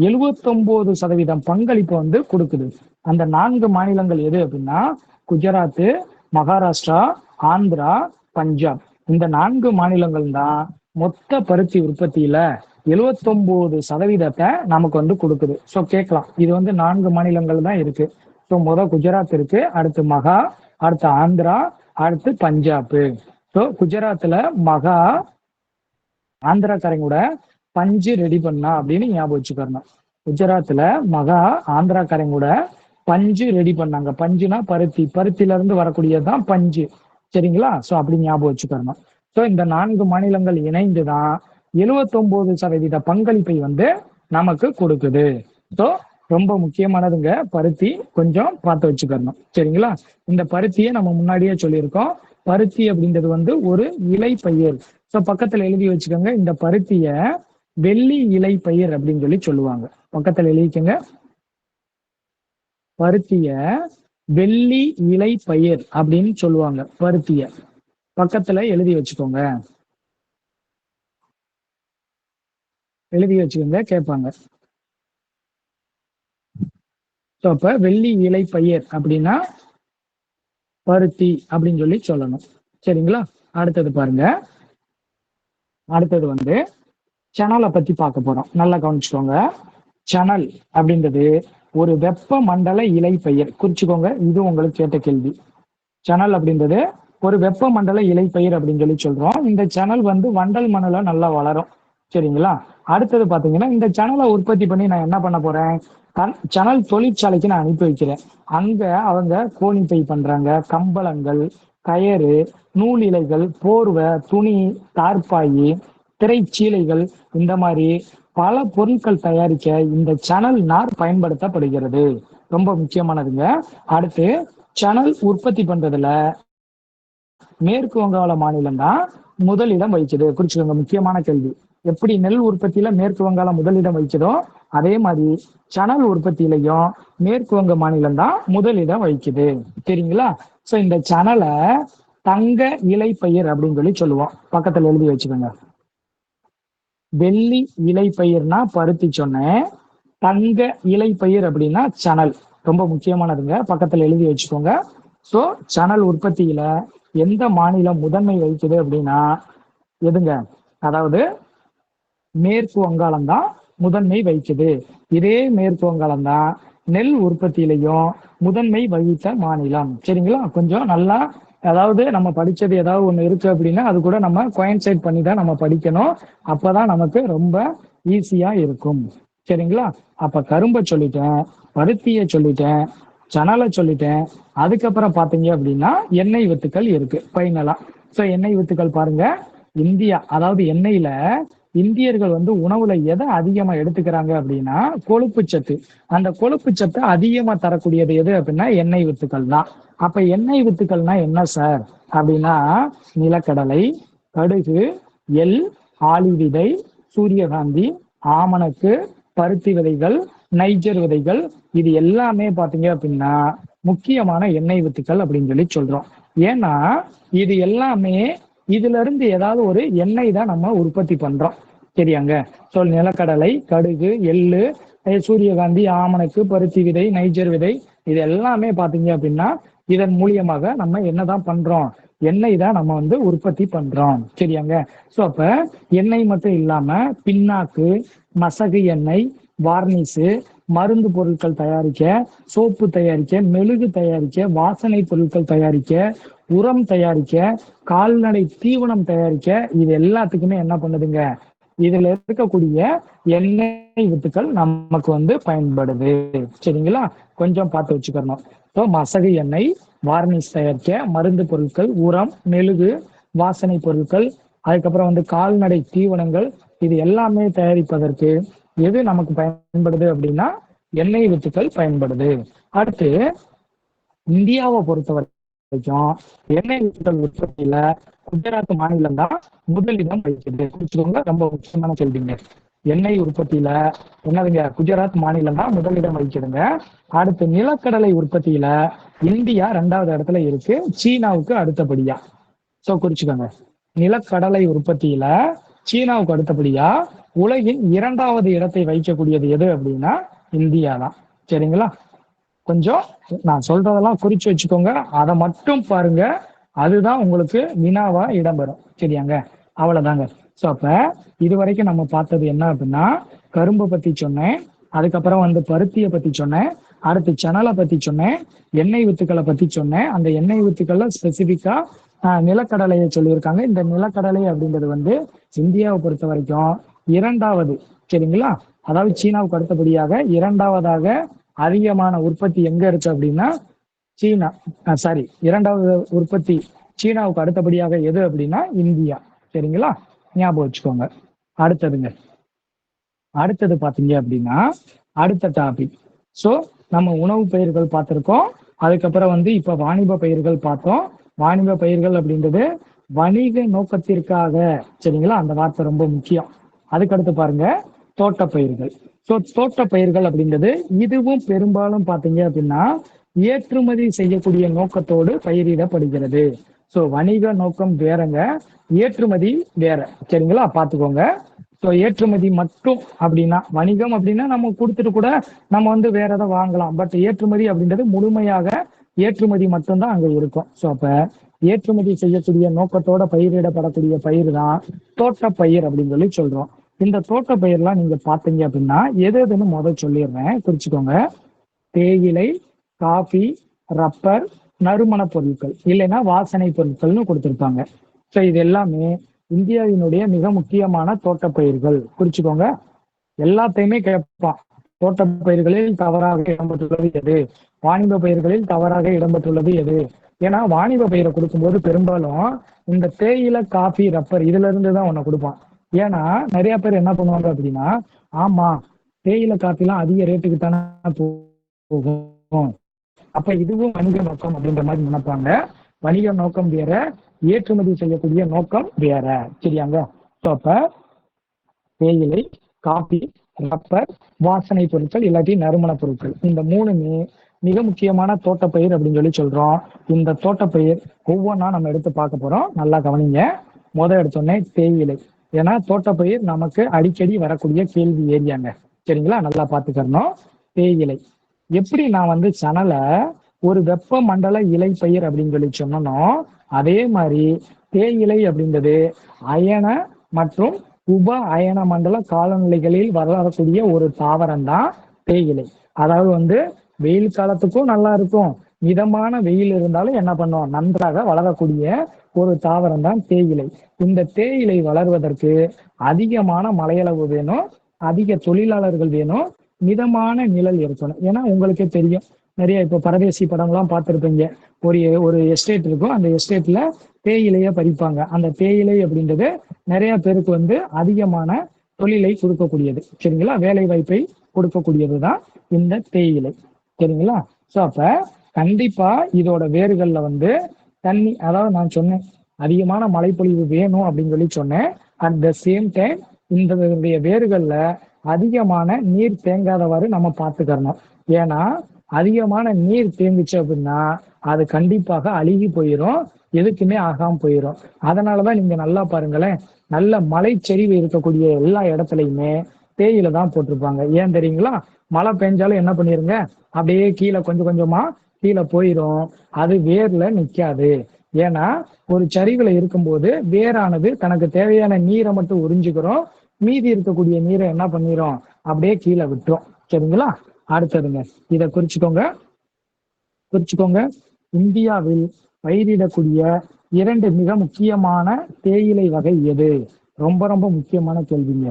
79% பங்களிப்பு வந்து கொடுக்குது. அந்த 4 மாநிலங்கள் எது அப்படின்னா குஜராத், மகாராஷ்டிரா, ஆந்திரா, பஞ்சாப். இந்த 4 மாநிலங்கள் தான் மொத்த பருத்தி உற்பத்தியில 79% நமக்கு வந்து கொடுக்குது. ஸோ கேட்கலாம், இது வந்து 4 மாநிலங்கள் தான் இருக்கு. ஸோ குஜராத் இருக்கு, அடுத்து மகா, அடுத்து ஆந்திரா, அடுத்து பஞ்சாப். ஸோ குஜராத்ல மகா ஆந்திராக்காரங்க கூட பஞ்சு ரெடி பண்ணா அப்படின்னு ஞாபகம் வச்சுக்கணும். குஜராத்ல மகா ஆந்திராக்காரங்க கூட பஞ்சு ரெடி பண்ணாங்க. பஞ்சுனா பருத்தி, பருத்தில இருந்து வரக்கூடியதுதான் பஞ்சு. சரிங்களா? ஸோ அப்படி ஞாபகம் வச்சுக்கணும். ஸோ இந்த 4 மாநிலங்கள் இணைந்துதான் 79% பங்களிப்பை வந்து நமக்கு கொடுக்குது. ஸோ ரொம்ப முக்கியமானதுங்க பருத்தி, கொஞ்சம் பார்த்து வச்சுக்கணும். சரிங்களா? இந்த பருத்தியை நம்ம முன்னாடியே சொல்லியிருக்கோம். பருத்தி அப்படின்றது வந்து ஒரு இலை பயிர். ஸோ பக்கத்துல எழுதி வச்சுக்கோங்க, இந்த பருத்திய வெள்ளி இலை பயிர் அப்படின்னு சொல்லி சொல்லுவாங்க. பக்கத்துல எழுதிக்கங்க, பருத்திய வெள்ளி இலை பயிர் அப்படின்னு சொல்லுவாங்க. பருத்திய பக்கத்துல எழுதி வச்சுக்கோங்க, எழுதி வச்சுக்கோங்க, கேட்பாங்க. ஸோ அப்ப வெள்ளி இலை பயிர் அப்படின்னா பருத்தி அப்படின்னு சொல்லி சொல்லணும். சரிங்களா? அடுத்தது பாருங்க, அடுத்தது வந்து சணலை பத்தி பார்க்க போறோம். நல்லா கவனிச்சுக்கோங்க. சணல் அப்படின்றது ஒரு வெப்ப மண்டல இலை பயிர். குறிச்சுக்கோங்க, இது உங்களுக்கு கேட்ட கேள்வி. சணல் அப்படின்றது ஒரு வெப்ப மண்டல இலை பயிர் அப்படின்னு சொல்லி சொல்றோம். இந்த சணல் வந்து வண்டல் மண்ணுல நல்லா வளரும். சரிங்களா? அடுத்தது பாத்தீங்கன்னா, இந்த சணலை உற்பத்தி பண்ணி நான் என்ன பண்ண போறேன், சணல் தொழிற்சாலைக்கு நான் அனுப்பி வைக்கிறேன். அங்க அவங்க கோணி பை பண்றாங்க, கம்பளங்கள், கயறு, நூல் இலைகள், போர்வை, துணி, தார்பாயி, திரைச்சீலைகள், இந்த மாதிரி பல பொருட்கள் தயாரிக்க இந்த சணல் நார் பயன்படுத்தப்படுகிறது. ரொம்ப முக்கியமானதுங்க. அடுத்து சணல் உற்பத்தி பண்றதுல மேற்கு வங்காள மாநிலம் தான் முதலிடம் வகிக்குது. குறிச்சுக்கோங்க, முக்கியமான கேள்வி. எப்படி நெல் உற்பத்தியில மேற்கு வங்காளம் முதலிடம் வகிக்குதோ அதே மாதிரி சணல் உற்பத்தியிலையும் மேற்கு வங்க மாநிலம் தான் முதலிடம் வகிக்குது. சரிங்களா? சோ இந்த சணலை தங்க இலை பயிர் அப்படின்னு சொல்லி சொல்லுவோம். பக்கத்துல எழுதி வச்சுக்கோங்க. வெள்ளி இலை பயிர்னா பருத்தி சொன்னேன், தங்க இலை பயிர் அப்படின்னா சணல். ரொம்ப முக்கியமானதுங்க, பக்கத்துல எழுதி வச்சுக்கோங்க. சோ சணல் உற்பத்தியில எந்த மாநிலம் முதன்மை வகிக்குது அப்படின்னா எதுங்க, அதாவது மேற்கு வங்காளம் தான் முதன்மை வகிக்குது. இதே மேற்கு வங்காளம் தான் நெல் உற்பத்தியிலையும் முதன்மை வகித்த மாநிலம். சரிங்களா? கொஞ்சம் நல்லா, அதாவது நம்ம படிச்சது ஏதாவது ஒண்ணு இருக்கு அப்படின்னா அது கூட நம்ம கோயின்சைட் பண்ணி தான் நம்ம படிக்கணும். அப்பதான் நமக்கு ரொம்ப ஈஸியா இருக்கும். சரிங்களா? அப்ப கரும்பை சொல்லிட்டேன், பருத்தியை சொல்லிட்டேன், சணலை சொல்லிட்டேன். அதுக்கப்புறம் பாத்தீங்க அப்படின்னா எண்ணெய் வித்துக்கள் இருக்கு ஃபைனலா. சோ எண்ணெய் வித்துக்கள் பாருங்க, இந்தியா, அதாவது எண்ணெயில இந்தியர்கள் வந்து உணவுல எதை அதிகமா எடுத்துக்கிறாங்க அப்படின்னா கொழுப்பு சத்து. அந்த கொழுப்பு சத்தை அதிகமா தரக்கூடியது எது அப்படின்னா எண்ணெய் வித்துக்கள் தான். அப்ப எண்ணெய் வித்துக்கள்னா என்ன சார் அப்படின்னா நிலக்கடலை, கடுகு, எள், ஆளி விதை, சூரியகாந்தி, ஆமணக்கு, பருத்தி விதைகள், நைஜர் விதைகள், இது எல்லாமே பாத்தீங்க அப்படின்னா முக்கியமான எண்ணெய் வித்துக்கள் அப்படின்னு சொல்லி சொல்றோம். ஏன்னா இது எல்லாமே இதுல இருந்து ஏதாவது ஒரு எண்ணெய் தான் நம்ம உற்பத்தி பண்றோம். சரியாங்க? சோ நிலக்கடலை, கடுகு, எள்ளு, சூரியகாந்தி, ஆமணக்கு, பருத்தி விதை, நைஜர் விதை, இது எல்லாமே பாத்தீங்க அப்படின்னா இதன் மூலியமாக நம்ம என்னதான் பண்றோம், எண்ணெய் தான் நம்ம வந்து உற்பத்தி பண்றோம். சரியாங்க? சோ அப்ப எண்ணெய் மட்டும் இல்லாம பின்னாக்கு, மசகு எண்ணெய், வார்னிஷு, மருந்து பொருட்கள் தயாரிக்க, சோப்பு தயாரிக்க, மெழுகு தயாரிக்க, வாசனை பொருட்கள் தயாரிக்க, உரம் தயாரிக்க, கால்நடை தீவனம் தயாரிக்க, இது எல்லாத்துக்குமே என்ன பண்ணுதுங்க, இதுல இருக்கக்கூடிய எண்ணெய் வித்துக்கள் நமக்கு வந்து பயன்படுது. சரிங்களா? கொஞ்சம் பார்த்து வச்சுக்கணும். ஸோ மசகு எண்ணெய், வார்னிஷ் தயாரிக்க, மருந்து பொருட்கள், உரம், மெழுகு, வாசனை பொருட்கள், அதுக்கப்புறம் வந்து கால்நடை தீவனங்கள், இது எல்லாமே தயாரிப்பதற்கு எது நமக்கு பயன்படுது அப்படின்னா எண்ணெய் வித்துக்கள் பயன்படுது. அடுத்து இந்தியாவை பொறுத்த வரைக்கும் எண்ணெய் வித்துக்கள் உற்பத்தியில குஜராத் மாநிலம் தான் முதலிடம் வகிக்குது. குறிச்சுக்கோங்க, ரொம்ப முக்கியமான கேள்விங்க. எண்ணெய் உற்பத்தியில என்னதுங்க, குஜராத் மாநிலம் தான் முதலிடம் வகிக்குதுங்க. அடுத்து நிலக்கடலை உற்பத்தியில இந்தியா 2வது இடத்துல இருக்கு, சீனாவுக்கு அடுத்தபடியா. சோ குறிச்சுக்கோங்க, நிலக்கடலை உற்பத்தியில சீனாவுக்கு அடுத்தபடியா உலகின் 2வது இடத்தை வகிக்கக்கூடியது எது அப்படின்னா இந்தியா தான். சரிங்களா? கொஞ்சம் நான் சொல்றதெல்லாம் குறிச்சு வச்சுக்கோங்க, அதை மட்டும் பாருங்க, அதுதான் உங்களுக்கு வினாவா இடம்பெறும். சரியாங்க? அவ்வளவுதாங்க. ஸோ அப்ப இதுவரைக்கும் நம்ம பார்த்தது என்ன அப்படின்னா, கரும்பை பத்தி சொன்னேன், அதுக்கப்புறம் பருத்தியை பத்தி சொன்னேன், அடுத்து சணலை பத்தி சொன்னேன், எண்ணெய் வித்துக்களை பத்தி சொன்னேன். அந்த எண்ணெய் வித்துக்கள்ல ஸ்பெசிபிக்கா நிலக்கடலையை சொல்லியிருக்காங்க. இந்த நிலக்கடலை அப்படின்றது இந்தியாவை பொறுத்த வரைக்கும் 2வது. சரிங்களா? அதாவது சீனாவுக்கு அடுத்தபடியாக 2வதாக அதிகமான உற்பத்தி எங்க இருக்கு அப்படின்னா சீனா, 2வது உற்பத்தி சீனாவுக்கு அடுத்தபடியாக எது அப்படின்னா இந்தியா. சரிங்களா? ஞாபகம் வச்சுக்கோங்க. அடுத்தது பாத்தீங்க அப்படின்னா அடுத்த டாபிக். சோ நம்ம உணவு பயிர்கள் பார்த்திருக்கோம், அதுக்கப்புறம் இப்ப வாணிப பயிர்கள் பார்த்தோம். வாணிப பயிர்கள் அப்படின்றது வணிக நோக்கத்திற்காக. சரிங்களா? அந்த வார்த்தை ரொம்ப முக்கியம். அதுக்கடுத்து பாருங்க தோட்ட பயிர்கள். ஸோ தோட்ட பயிர்கள் அப்படின்றது இதுவும் பெரும்பாலும் பார்த்தீங்க அப்படின்னா ஏற்றுமதி செய்யக்கூடிய நோக்கத்தோடு பயிரிடப்படுகிறது. ஸோ வணிக நோக்கம் வேறங்க, ஏற்றுமதி வேற. சரிங்களா? பார்த்துக்கோங்க. ஸோ ஏற்றுமதி மட்டும் அப்படின்னா, வணிகம் அப்படின்னா நம்ம கொடுத்துட்டு கூட நம்ம வேற எதை வாங்கலாம். பட் ஏற்றுமதி அப்படின்றது முழுமையாக ஏற்றுமதி மட்டும்தான் அங்க இருக்கும். ஸோ அப்ப ஏற்றுமதி செய்யக்கூடிய நோக்கத்தோட பயிரிடப்படக்கூடிய பயிர் தான் தோட்ட பயிர் அப்படின்னு சொல்றோம். இந்த தோட்ட பயிர்லாம் நீங்க பாத்தீங்க அப்படின்னா எது எதுன்னு முதல் சொல்லிடுறேன், குறிச்சுக்கோங்க. தேயிலை, காஃபி, ரப்பர், நறுமண பொருட்கள், இல்லைன்னா வாசனை பொருட்கள்னு கொடுத்திருப்பாங்க. ஸோ இது எல்லாமே இந்தியாவினுடைய மிக முக்கியமான தோட்ட பயிர்கள். குறிச்சுக்கோங்க. எல்லாத்தையுமே கேட்பான், தோட்ட பயிர்களில் தவறாக இடம்பெற்றுள்ளது எது, வாணிப பயிர்களில் தவறாக இடம்பெற்றுள்ளது எது. ஏன்னா வாணிப பயிரை கொடுக்கும்போது பெரும்பாலும் இந்த தேயிலை, காஃபி, ரப்பர் இதுல இருந்துதான் உன்னை கொடுப்பான். ஏன்னா நிறைய பேர் என்ன பண்ணுவாங்க அப்படின்னா, ஆமா தேயிலை காஃபிலாம் அதிக ரேட்டுக்கு தானே போகும், அப்ப இதுவும் வணிக நோக்கம் அப்படின்ற மாதிரி நினைப்பாங்க. வணிக நோக்கம் வேற, ஏற்றுமதி செய்யக்கூடிய நோக்கம் வேற. சரியாங்க? அப்ப தேயிலை, காஃபி, ரப்பர், வாசனை பொருட்கள் இல்லாட்டி நறுமண பொருட்கள், இந்த 3மே மிக முக்கியமான தோட்டப்பயிர் அப்படின்னு சொல்றோம். இந்த தோட்டப்பயிர் ஒவ்வொன்றா நம்ம எடுத்து பார்க்க போறோம். நல்லா கவனிங்க. எடுத்தோடனே தேயிலை. ஏன்னா தோட்டப்பயிர் நமக்கு அடிக்கடி வரக்கூடிய கேள்வி ஏரியாங்க. சரிங்களா? நல்லா பார்த்துக்கணும். தேயிலை எப்படி நான் சணலை ஒரு வெப்ப மண்டல இலை பயிர் அப்படின்னு சொன்னனோ, அதே மாதிரி தேயிலை அப்படின்றது அயன மற்றும் உப அயன மண்டல காலநிலைகளில் வளரக்கூடிய ஒரு தாவரம் தான் தேயிலை. அதாவது வெயில் காலத்துக்கும் நல்லா இருக்கும், மிதமான வெயில் இருந்தாலும் என்ன பண்ணும், நன்றாக வளரக்கூடிய ஒரு தாவரம் தான் தேயிலை. இந்த தேயிலை வளர்வதற்கு அதிகமான மழையளவு வேணும், அதிக தொழிலாளர்கள் வேணும், மிதமான நிழல் இருக்கணும். ஏன்னா உங்களுக்கே தெரியும், நிறைய இப்ப பரதேசி படம்லாம் பார்த்துருப்பீங்க. ஒரு எஸ்டேட் இருக்கும், அந்த எஸ்டேட்ல தேயிலைய பறிப்பாங்க. அந்த தேயிலை அப்படின்றது நிறைய பேருக்கு அதிகமான தொழிலை கொடுக்கக்கூடியது. சரிங்களா? வேலை வாய்ப்பை கொடுக்கக்கூடியதுதான் இந்த தேயிலை. சரிங்களா? சோ அப்ப கண்டிப்பா இதோட வேர்கள்ல தண்ணி, அதாவது நான் சொன்னேன் அதிகமான மழைப்பொழிவு வேணும் அப்படின்னு சொன்னேன். அட் த சேம் டைம் இந்த வேர்கள்ல அதிகமான நீர் தேங்காதவாறு நம்ம பார்த்துக்கறணும். ஏன்னா அதிகமான நீர் தேங்குச்சு அப்படின்னா அது கண்டிப்பாக அழுகி போயிடும், எதுக்குமே ஆகாம போயிடும். அதனாலதான் நீங்க நல்லா பாருங்களேன், நல்ல மலைச்சரிவு இருக்கக்கூடிய எல்லா இடத்துலயுமே தேயிலை தான் போட்டிருப்பாங்க. ஏன் தெரியுங்களா? மழை பெஞ்சாலும் என்ன பண்ணிருங்க, அப்படியே கீழே கொஞ்சம் கொஞ்சமா கீழே போயிடும், அது வேர்ல நிக்காது. ஏன்னா ஒரு சரிவுல இருக்கும்போது வேரானது தனக்கு தேவையான நீரை மட்டும் உறிஞ்சுக்கிறோம், மீதி இருக்கக்கூடிய நீரை என்ன பண்ணிரும், அப்படியே கீழே விட்டுரும். சரிங்களா? அடுத்ததுங்க, இதை குறிச்சுக்கோங்க. இந்தியாவில் பயிரிடக்கூடிய 2 மிக முக்கியமான தேயிலை வகை எது? ரொம்ப ரொம்ப முக்கியமான கேள்விங்க.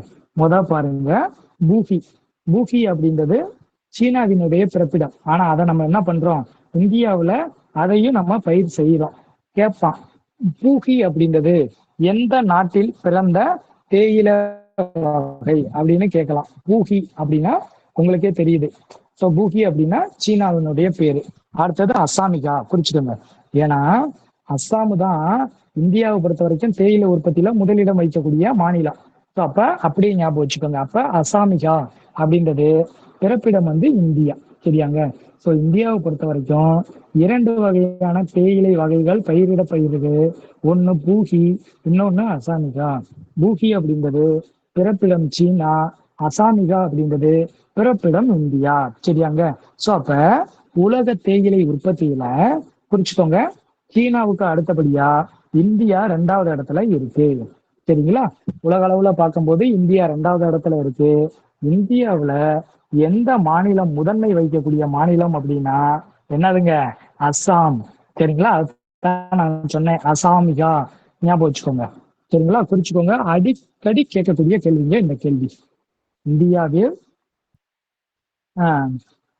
பாருங்க, பூஃபி. பூஃபி அப்படின்றது சீனாவினுடைய பிறப்பிடம். ஆனா அதை நம்ம என்ன பண்றோம், இந்தியாவுல அதையும் நம்ம பயிர் செய்யறோம். கேட்பான், பூஃபி அப்படின்றது எந்த நாட்டில் பிறந்த தேயிலை வகை அப்படின்னு கேட்கலாம். பூஃபி அப்படின்னா உங்களுக்கே தெரியுது, ஸோ பூகி அப்படின்னா சீனாவினுடைய பேரு. அடுத்தது அசாமிகா, குறிச்சுக்கோங்க. ஏன்னா அஸ்ஸாம் தான் இந்தியாவை பொறுத்த வரைக்கும் தேயிலை உற்பத்தியில முதலிடம் வைக்கக்கூடிய மாநிலம். ஸோ அப்ப அப்படியே ஞாபகம் வச்சுக்கோங்க. அப்ப அசாமிகா அப்படின்றது பிறப்பிடம் வந்து இந்தியா. சரியாங்க. ஸோ இந்தியாவை பொறுத்த வரைக்கும் 2 வகையான தேயிலை வகைகள் பயிரிடப்படுகிறது. ஒண்ணு பூகி, இன்னொன்னு அசாமிகா. பூகி அப்படின்றது பிறப்பிடம் சீனா, அசாமிகா அப்படின்றது பிறப்பிடம் இந்தியா. சரியாங்க. ஸோ அப்ப உலக தேயிலை உற்பத்தியில குறிச்சுக்கோங்க, சீனாவுக்கு அடுத்தபடியா இந்தியா 2வது இடத்துல இருக்கு. சரிங்களா. உலக அளவுல பார்க்கும்போது இந்தியா 2வது இடத்துல இருக்கு. இந்தியாவுல எந்த மாநிலம் முதன்மை வைக்கக்கூடிய மாநிலம் அப்படின்னா என்னதுங்க? அஸ்ஸாம். சரிங்களா. அதுதான் நான் சொன்னேன், அசாமிகா. ஞாபகம் வச்சுக்கோங்க. சரிங்களா, குறிச்சுக்கோங்க. அடிக்கடி கேட்கக்கூடிய கேள்விங்க இந்த கேள்வி. இந்தியாவில்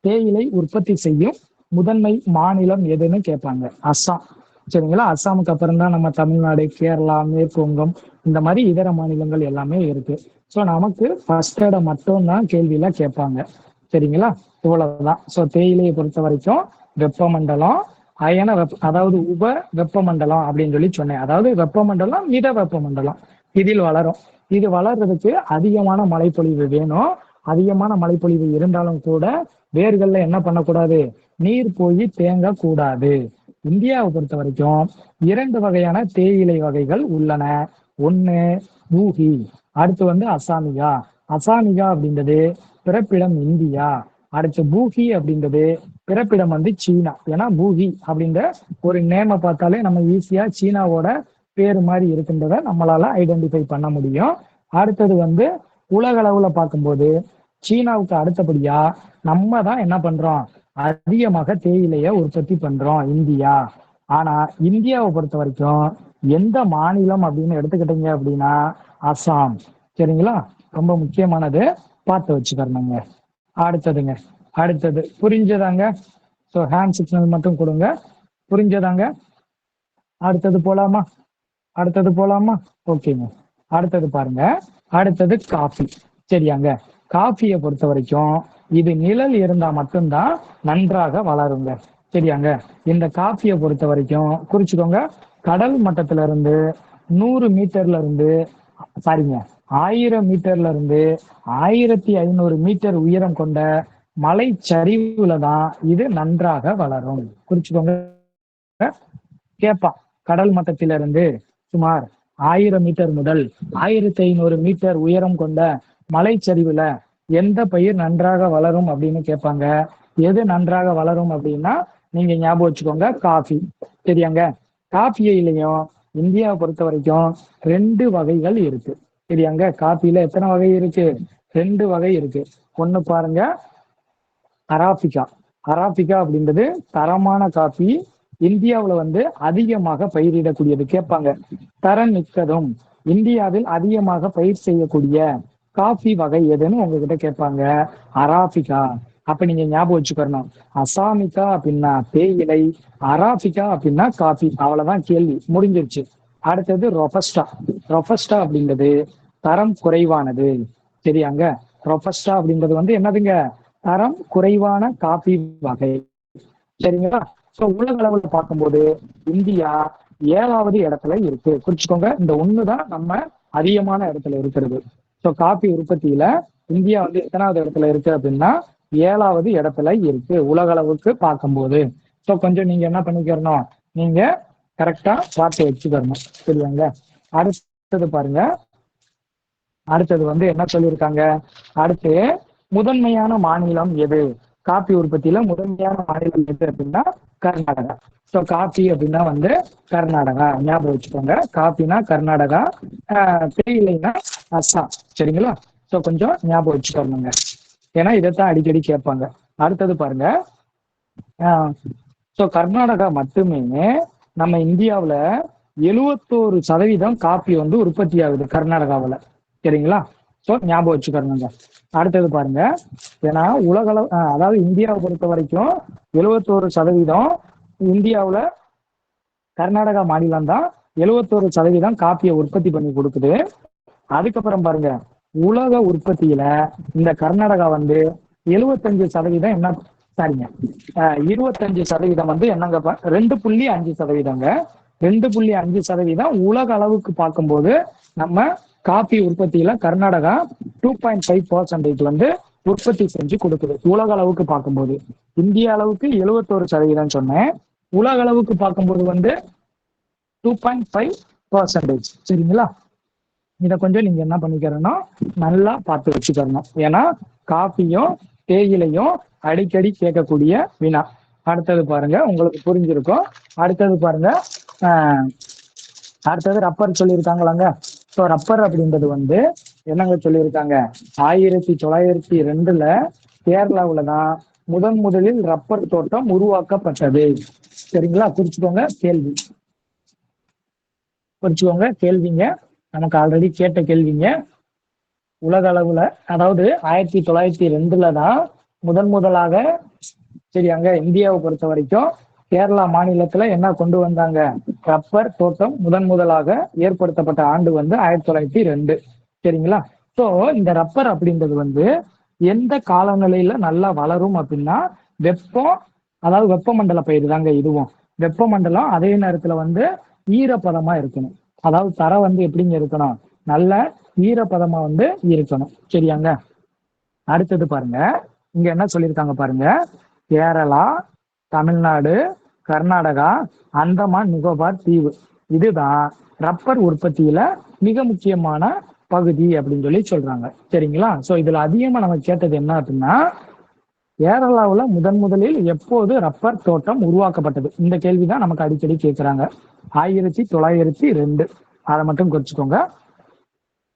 தேயிலை உற்பத்தி செய்யும் முதன்மை மாநிலம் எதுன்னு கேட்பாங்க. அஸ்ஸாம். சரிங்களா. அஸ்ஸாமுக்கு அப்புறம் தான் நம்ம தமிழ்நாடு, கேரளா, மேற்குவங்கம், இந்த மாதிரி இதர மாநிலங்கள் எல்லாமே இருக்கு. ஸோ நமக்கு ஃபர்ஸ்ட் இடம் மட்டும் தான் கேள்வியில கேட்பாங்க. சரிங்களா. இவ்வளவுதான். ஸோ தேயிலையை பொறுத்த வரைக்கும் வெப்பமண்டலம், அயன அதாவது உப வெப்பமண்டலம் அப்படின்னு சொல்லி சொன்னேன். அதாவது வெப்பமண்டலம், மித வெப்பமண்டலம் இதில் வளரும். இது வளர்றதுக்கு அதிகமான மழைப்பொழிவு வேணும். அதிகமான மழைப்பொழிவு இருந்தாலும் கூட வேர்கள்ல என்ன பண்ணக்கூடாது? நீர் போய் தேங்க கூடாது. இந்தியாவை பொறுத்த வரைக்கும் 2 வகையான தேயிலை வகைகள் உள்ளன. ஒண்ணு பூகி, அடுத்து வந்து அசாமிகா. அசாமிகா அப்படின்றது பிறப்பிடம் இந்தியா. அடுத்து பூகி அப்படின்றது பிறப்பிடம் வந்து சீனா. ஏன்னா பூகி அப்படின்ற ஒரு நேம பார்த்தாலே நம்ம ஈஸியா சீனாவோட பேரு மாதிரி இருக்குன்றத நம்மளால ஐடென்டிஃபை பண்ண முடியும். அடுத்தது வந்து உலக அளவுல பார்க்கும்போது சீனாவுக்கு அடுத்தபடியா நம்ம தான் என்ன பண்றோம்? அதிகமாக தேயிலைய உற்பத்தி பண்றோம், இந்தியா. ஆனா இந்தியாவை பொறுத்த வரைக்கும் எந்த மாநிலம் அப்படின்னு எடுத்துக்கிட்டீங்க அப்படின்னா அசாம். சரிங்களா. ரொம்ப முக்கியமானது, பார்த்து வச்சுக்கணுங்க. அடுத்ததுங்க, அடுத்தது புரிஞ்சதாங்க? ஸோ ஹேண்ட் சிக்னல் மட்டும் கொடுங்க. புரிஞ்சதாங்க? அடுத்தது போலாமா? அடுத்தது போலாமா? ஓகேங்க. அடுத்தது பாருங்க. அடுத்தது காஃபி. சரியாங்க. காஃபியை பொறுத்த வரைக்கும் இது நிழல் இருந்தா மட்டும்தான் நன்றாக வளருங்க. சரியாங்க. இந்த காஃபியை பொறுத்த வரைக்கும் குறிச்சுக்கோங்க, கடல் மட்டத்துல இருந்து 100 மீட்டர்ல இருந்து சாரிங்க 1000 மீட்டர்ல இருந்து 1500 மீட்டர் உயரம் கொண்ட மலை சரிவுல தான் இது நன்றாக வளரும். குறிச்சுக்கோங்க. கேட்பான், கடல் மட்டத்திலிருந்து சுமார் 1000 மீட்டர் முதல் 1500 மீட்டர் உயரம் கொண்ட மலைச்சரிவுல எந்த பயிர் நன்றாக வளரும் அப்படின்னு கேட்பாங்க. எது நன்றாக வளரும் அப்படின்னா நீங்க ஞாபகம் வச்சுக்கோங்க, காஃபி. சரியாங்க. காஃபியிலையும் இந்தியாவை பொறுத்த வரைக்கும் 2 வகைகள் இருக்கு. சரியாங்க. காஃபியில எத்தனை வகை இருக்கு? 2 வகை இருக்கு. ஒண்ணு பாருங்க, அராபிகா. அராபிகா அப்படின்றது தரமான காஃபி. இந்தியாவுல வந்து அதிகமாக பயிரிடக்கூடியது. கேட்பாங்க, தரம் மிக்கதும் இந்தியாவில் அதிகமாக பயிர் செய்யக்கூடிய காஃபி வகை எதுன்னு உங்ககிட்ட கேட்பாங்க. அராபிகா. அப்ப நீங்க ஞாபகம் வச்சுக்கணும், அசாமிகா அப்படின்னா தேயிலை, அராபிகா அப்படின்னா காஃபி. அவ்வளவுதான், கேள்வி முடிஞ்சிருச்சு. அடுத்தது ரொபஸ்டா. ரொபஸ்டா அப்படின்றது தரம் குறைவானது. சரியாங்க. ரொபஸ்டா அப்படின்றது வந்து என்னதுங்க? தரம் குறைவான காஃபி வகை. சரிங்களா. ஸோ உலக அளவுல பார்க்கும்போது இந்தியா 7வது இடத்துல இருக்கு. குறிச்சுக்கோங்க. இந்த ஒண்ணுதான் நம்ம அதிகமான இடத்துல இருக்கிறது. ஸோ காஃபி உற்பத்தியில இந்தியா வந்து எத்தனாவது இடத்துல இருக்கு அப்படின்னா 7வது இடத்துல இருக்கு உலக அளவுக்கு பார்க்கும்போது. ஸோ கொஞ்சம் நீங்க என்ன பண்ணிக்கிறணும், நீங்க கரெக்டா பார்த்து வச்சுக்கணும். சரியாங்க. அடுத்தது பாருங்க. அடுத்தது வந்து என்ன சொல்லியிருக்காங்க? அடுத்து முதன்மையான மாநிலம் எது? காபி உற்பத்தியில முதன்மையான மாநிலம் எது அப்படின்னா கர்நாடகா. ஸோ காபி அப்படின்னா வந்து கர்நாடகா. ஞாபகம் வச்சுக்கோங்க. காபினா கர்நாடகா, தேயிலைனா அஸ்ஸாம். சரிங்களா. ஸோ கொஞ்சம் ஞாபகம் வச்சுக்கோங்க, ஏன்னா இதைத்தான் அடிக்கடி கேட்பாங்க. அடுத்தது பாருங்க. ஸோ கர்நாடகா மட்டுமே நம்ம இந்தியாவில் 71% காபி வந்து உற்பத்தி ஆகுது கர்நாடகாவில். சரிங்களா. ஸோ ஞாபகம் வச்சுக்கணுங்க. அடுத்தது பாருங்க. ஏன்னா உலகளவு அதாவது இந்தியாவை பொறுத்த வரைக்கும் 71% இந்தியாவுல கர்நாடகா மாநிலம் தான் 71% காப்பியை உற்பத்தி பண்ணி கொடுக்குது. அதுக்கப்புறம் பாருங்க, உலக உற்பத்தியில இந்த கர்நாடகா வந்து 75% என்ன, சாரிங்க, 25% வந்து என்னங்க, 2.5%ங்க. 2.5% உலக அளவுக்கு பார்க்கும்போது நம்ம காபி உற்பத்தியில கர்நாடகா 2.5% வந்து உற்பத்தி செஞ்சு கொடுக்குது உலக அளவுக்கு பார்க்கும்போது. இந்திய அளவுக்கு 71% சொன்னேன். உலக அளவுக்கு பார்க்கும்போது வந்து 2.5%. சரிங்களா? இதை கொஞ்சம் நீங்க என்ன பண்ணிக்கிறோம்னா நல்லா பார்த்து வச்சுக்கணும். ஏன்னா காஃபியும் தேயிலையும் அடிக்கடி கேட்கக்கூடிய வினா. அடுத்தது பாருங்க, உங்களுக்கு புரிஞ்சிருக்கும். அடுத்தது பாருங்க, ஆஹ் அடுத்தது ரப்பர் சொல்லியிருக்காங்களாங்க. ஸோ ரப்பர் அப்படின்றது வந்து என்னங்க சொல்லியிருக்காங்க, 1902 கேரளாவுல தான் முதலில் ரப்பர் தோட்டம் உருவாக்கப்பட்டது. சரிங்களா? குறிச்சுக்கோங்க. கேள்விங்க நமக்கு ஆல்ரெடி கேட்ட கேள்விங்க. உலக அளவுல, அதாவது 1902 தான் முதலாக, சரியாங்க, இந்தியாவை பொறுத்த வரைக்கும் கேரளா மாநிலத்துல என்ன கொண்டு வந்தாங்க, ரப்பர் தோட்டம் முதலாக ஏற்படுத்தப்பட்ட ஆண்டு வந்து 1902. சரிங்களா? ஸோ இந்த ரப்பர் அப்படின்றது வந்து எந்த காலநிலையில நல்லா வளரும் அப்படின்னா வெப்பம், அதாவது வெப்பமண்டல பயிர் தாங்க இதுவும். வெப்பமண்டலம், அதே நேரத்துல வந்து ஈரப்பதமா இருக்கணும். அதாவது தரை வந்து எப்படிங்க இருக்கணும், நல்ல ஈரப்பதமா வந்து இருக்கணும். சரியாங்க? அடுத்தது பாருங்க, இங்க என்ன சொல்லியிருக்காங்க பாருங்க, கேரளா, தமிழ்நாடு, கர்நாடகா, அந்தமான் நிக்கோபார் தீவு, இதுதான் ரப்பர் உற்பத்தியில மிக முக்கியமான பகுதி அப்படின்னு சொல்லி சொல்றாங்க. சரிங்களா? சோ இதுல அதிகமா நம்ம கேட்டது என்ன அப்படின்னா, கேரளாவுல முதலில் எப்போது ரப்பர் தோட்டம் உருவாக்கப்பட்டது? இந்த கேள்விதான் நமக்கு அடிக்கடி கேட்கிறாங்க. 1902. அதை மட்டும் குறிச்சுக்கோங்க.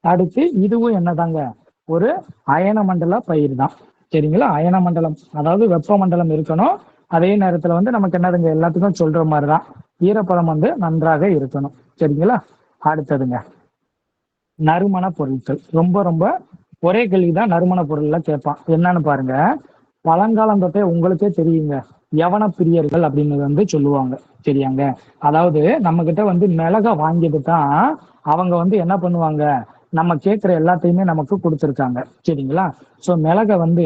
அடுத்து இதுவும் என்னதாங்க, ஒரு அயன மண்டல பயிர் தான். சரிங்களா? அயன மண்டலம், அதாவது வெப்ப மண்டலம் இருக்கணும். அதே நேரத்துல வந்து நமக்கு என்னதுங்க, எல்லாத்துக்கும் சொல்ற மாதிரிதான் ஈரப்பதம் வந்து நன்றாக இருக்கணும். சரிங்களா? அடுத்ததுங்க, நறுமண பொருட்கள். ரொம்ப ஒரே கேள்விதான் நறுமண பொருள்ல கேட்பான். என்னன்னு பாருங்க, பழங்காலம் தொட்டே உங்களுக்கே தெரியுங்க, யவன பிரியர்கள் அப்படின்னு வந்து சொல்லுவாங்க. சரியாங்க? அதாவது நம்ம கிட்ட வந்து மிளகா வாங்கிட்டு தான் அவங்க வந்து என்ன பண்ணுவாங்க, நம்ம கேட்கிற எல்லாத்தையுமே நமக்கு கொடுத்துருக்காங்க. சரிங்களா? சோ மிளகை வந்து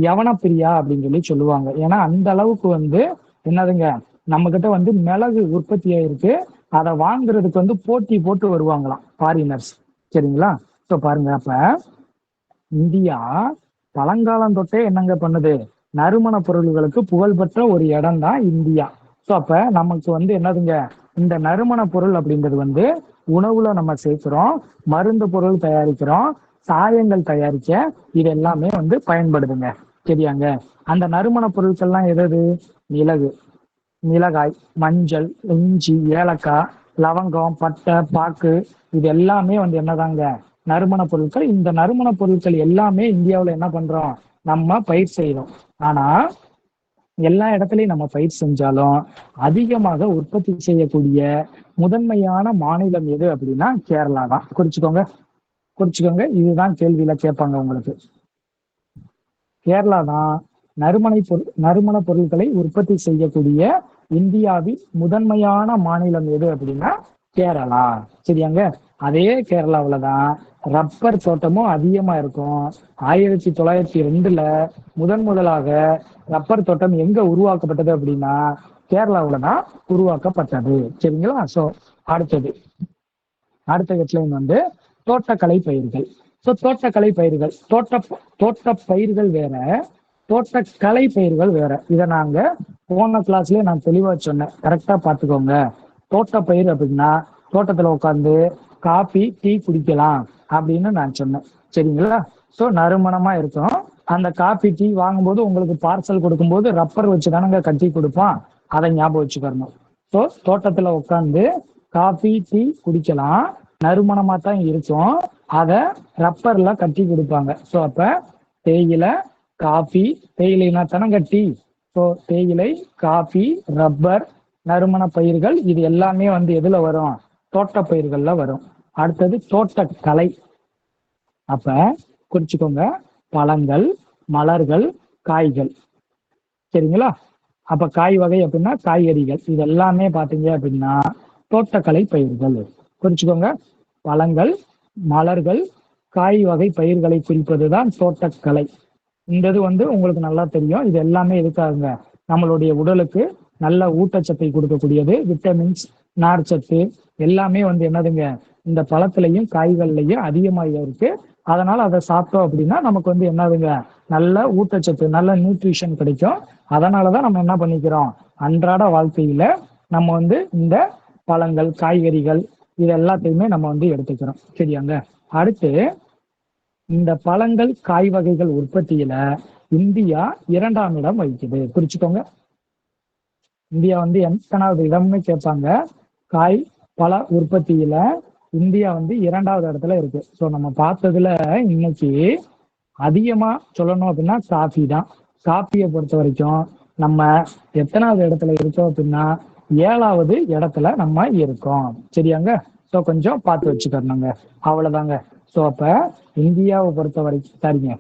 யவன பிரியா அப்படின்னு சொல்லி சொல்லுவாங்க. ஏன்னா அந்த அளவுக்கு வந்து என்னதுங்க, நம்ம கிட்ட வந்து மிளகு உற்பத்தி ஆயிருக்கு. அதை வாங்குறதுக்கு வந்து போட்டி போட்டு வருவாங்களாம் ஃபாரினர்ஸ். சரிங்களா? ஸோ பாருங்க, அப்ப இந்தியா பழங்காலம் தொட்டே என்னங்க பண்ணுது, நறுமண பொருள்களுக்கு புகழ்பெற்ற ஒரு இடம் தான் இந்தியா. ஸோ அப்ப நமக்கு வந்து என்னதுங்க, இந்த நறுமண பொருள் அப்படின்றது வந்து உணவுல நம்ம சேர்க்கிறோம், மருந்து பொருள் தயாரிக்கிறோம், சாயங்கள் தயாரிக்க இது எல்லாமே வந்து பயன்படுதுங்க. சரியாங்க? அந்த நறுமண பொருட்கள்லாம் எது? மிளகு, மிளகாய், மஞ்சள், இஞ்சி, ஏலக்காய், லவங்கம், பட்டை, பாக்கு, இது எல்லாமே வந்து என்னதாங்க, நறுமண பொருட்கள். இந்த நறுமண பொருட்கள் எல்லாமே இந்தியாவில் என்ன பண்றோம், நம்ம பயிர் செய்யறோம். ஆனா எல்லா இடத்துலயும் நம்ம பயிர் செஞ்சாலும் அதிகமாக உற்பத்தி செய்யக்கூடிய முதன்மையான மாநிலம் எது அப்படின்னா கேரளா தான். குறிச்சுக்கோங்க. இதுதான் கேள்வியில கேட்பாங்க உங்களுக்கு. கேரளா தான் நறுமண பொருட்களை உற்பத்தி செய்யக்கூடிய இந்தியாவின் முதன்மையான மாநிலம் எது அப்படின்னா கேரளா. சரியாங்க? அதே கேரளாவில தான் ரப்பர் தோட்டமும் அதிகமா இருக்கும். 1902 முதலாக ரப்பர் தோட்டம் எங்க உருவாக்கப்பட்டது அப்படின்னா கேரளாவில தான் உருவாக்கப்பட்டது. சரிங்களா? சோ அடுத்த ஹெட்லைன் வந்து தோட்டக்கலை பயிர்கள். ஸோ தோட்டக்கலை பயிர்கள், தோட்ட பயிர்கள் வேற, தோட்டக்கலை பயிர்கள் வேற. இதை நாங்க போன கிளாஸ்லயே நான் தெளிவா சொன்னேன். கரெக்டா பாத்துக்கோங்க. தோட்ட பயிர் அப்படின்னா தோட்டத்துல உட்காந்து காபி டீ குடிக்கலாம் அப்படின்னு நான் சொன்னேன். சரிங்களா? ஸோ நறுமணமா இருக்கும். அந்த காபி டீ வாங்கும்போது உங்களுக்கு பார்சல் கொடுக்கும்போது ரப்பர் வச்சு தானங்க கட்டி கொடுப்பான். அதை ஞாபகம் வச்சுக்கணும். ஸோ தோட்டத்துல உட்காந்து காபி டீ குடிக்கலாம், நறுமணமா தான் இருக்கும். அதை ரப்பர்ல கட்டி கொடுப்பாங்க. ஸோ அப்ப தேயிலை, காபி, தேயிலைனா தானங்க டீ. ஸோ தேயிலை, காபி, ரப்பர், நறுமண பயிர்கள், இது எல்லாமே வந்து எதுல வரும், தோட்ட பயிர்கள்ல வரும். அடுத்தது தோட்டக்கலை. அப்ப குறிச்சுக்கோங்க, பழங்கள், மலர்கள், காய்கள். சரிங்களா? அப்ப காய் வகை அப்படின்னா காய்கறிகள், இது எல்லாமே பாத்தீங்க அப்படின்னா தோட்டக்கலை பயிர்கள். குறிச்சுக்கோங்க, பழங்கள், மலர்கள், காய் வகை பயிர்களை குறிப்பதுதான் தோட்டக்கலை. இந்த இது வந்து உங்களுக்கு நல்லா தெரியும். இது எல்லாமே எதுக்காகுங்க, நம்மளுடைய உடலுக்கு நல்ல ஊட்டச்சத்தை கொடுக்கக்கூடியது. விட்டமின்ஸ், நார்ச்சத்து எல்லாமே வந்து என்னதுங்க, இந்த பழத்திலையும் காய்கள்லையும் அதிகமாக இருக்கு. அதனால அதை சாப்பிட்டோம் அப்படின்னா நமக்கு வந்து என்னதுங்க, நல்ல ஊட்டச்சத்து, நல்ல நியூட்ரிஷன் கிடைக்கும். அதனாலதான் நம்ம என்ன பண்ணிக்கிறோம், அன்றாட வாழ்க்கையில நம்ம வந்து இந்த பழங்கள், காய்கறிகள் இது எல்லாத்தையுமே நம்ம வந்து எடுத்துக்கிறோம். சரியாங்க. அடுத்து, இந்த பழங்கள், காய் வகைகள் உற்பத்தியில இந்தியா 2ஆம் இடம் வகிக்குது. குறிச்சுக்கோங்க. இந்தியா வந்து எத்தனாவது இடம்னு கேட்பாங்க. காய் பழ உற்பத்தியில இந்தியா வந்து 2வது இடத்துல இருக்கு. ஸோ நம்ம பார்த்ததுல இன்னைக்கு அதிகமா சொல்லணும் அப்படின்னா காஃபி தான். காஃபியை பொறுத்த வரைக்கும் நம்ம எத்தனாவது இடத்துல இருக்கோம் அப்படின்னா 7வது இடத்துல நம்ம இருக்கோம். சரியாங்க. ஸோ கொஞ்சம் பார்த்து வச்சுக்கணுங்க. அவ்வளவுதாங்க. ஸோ அப்ப இந்தியாவை பொறுத்த வரைக்கும் சரிங்க,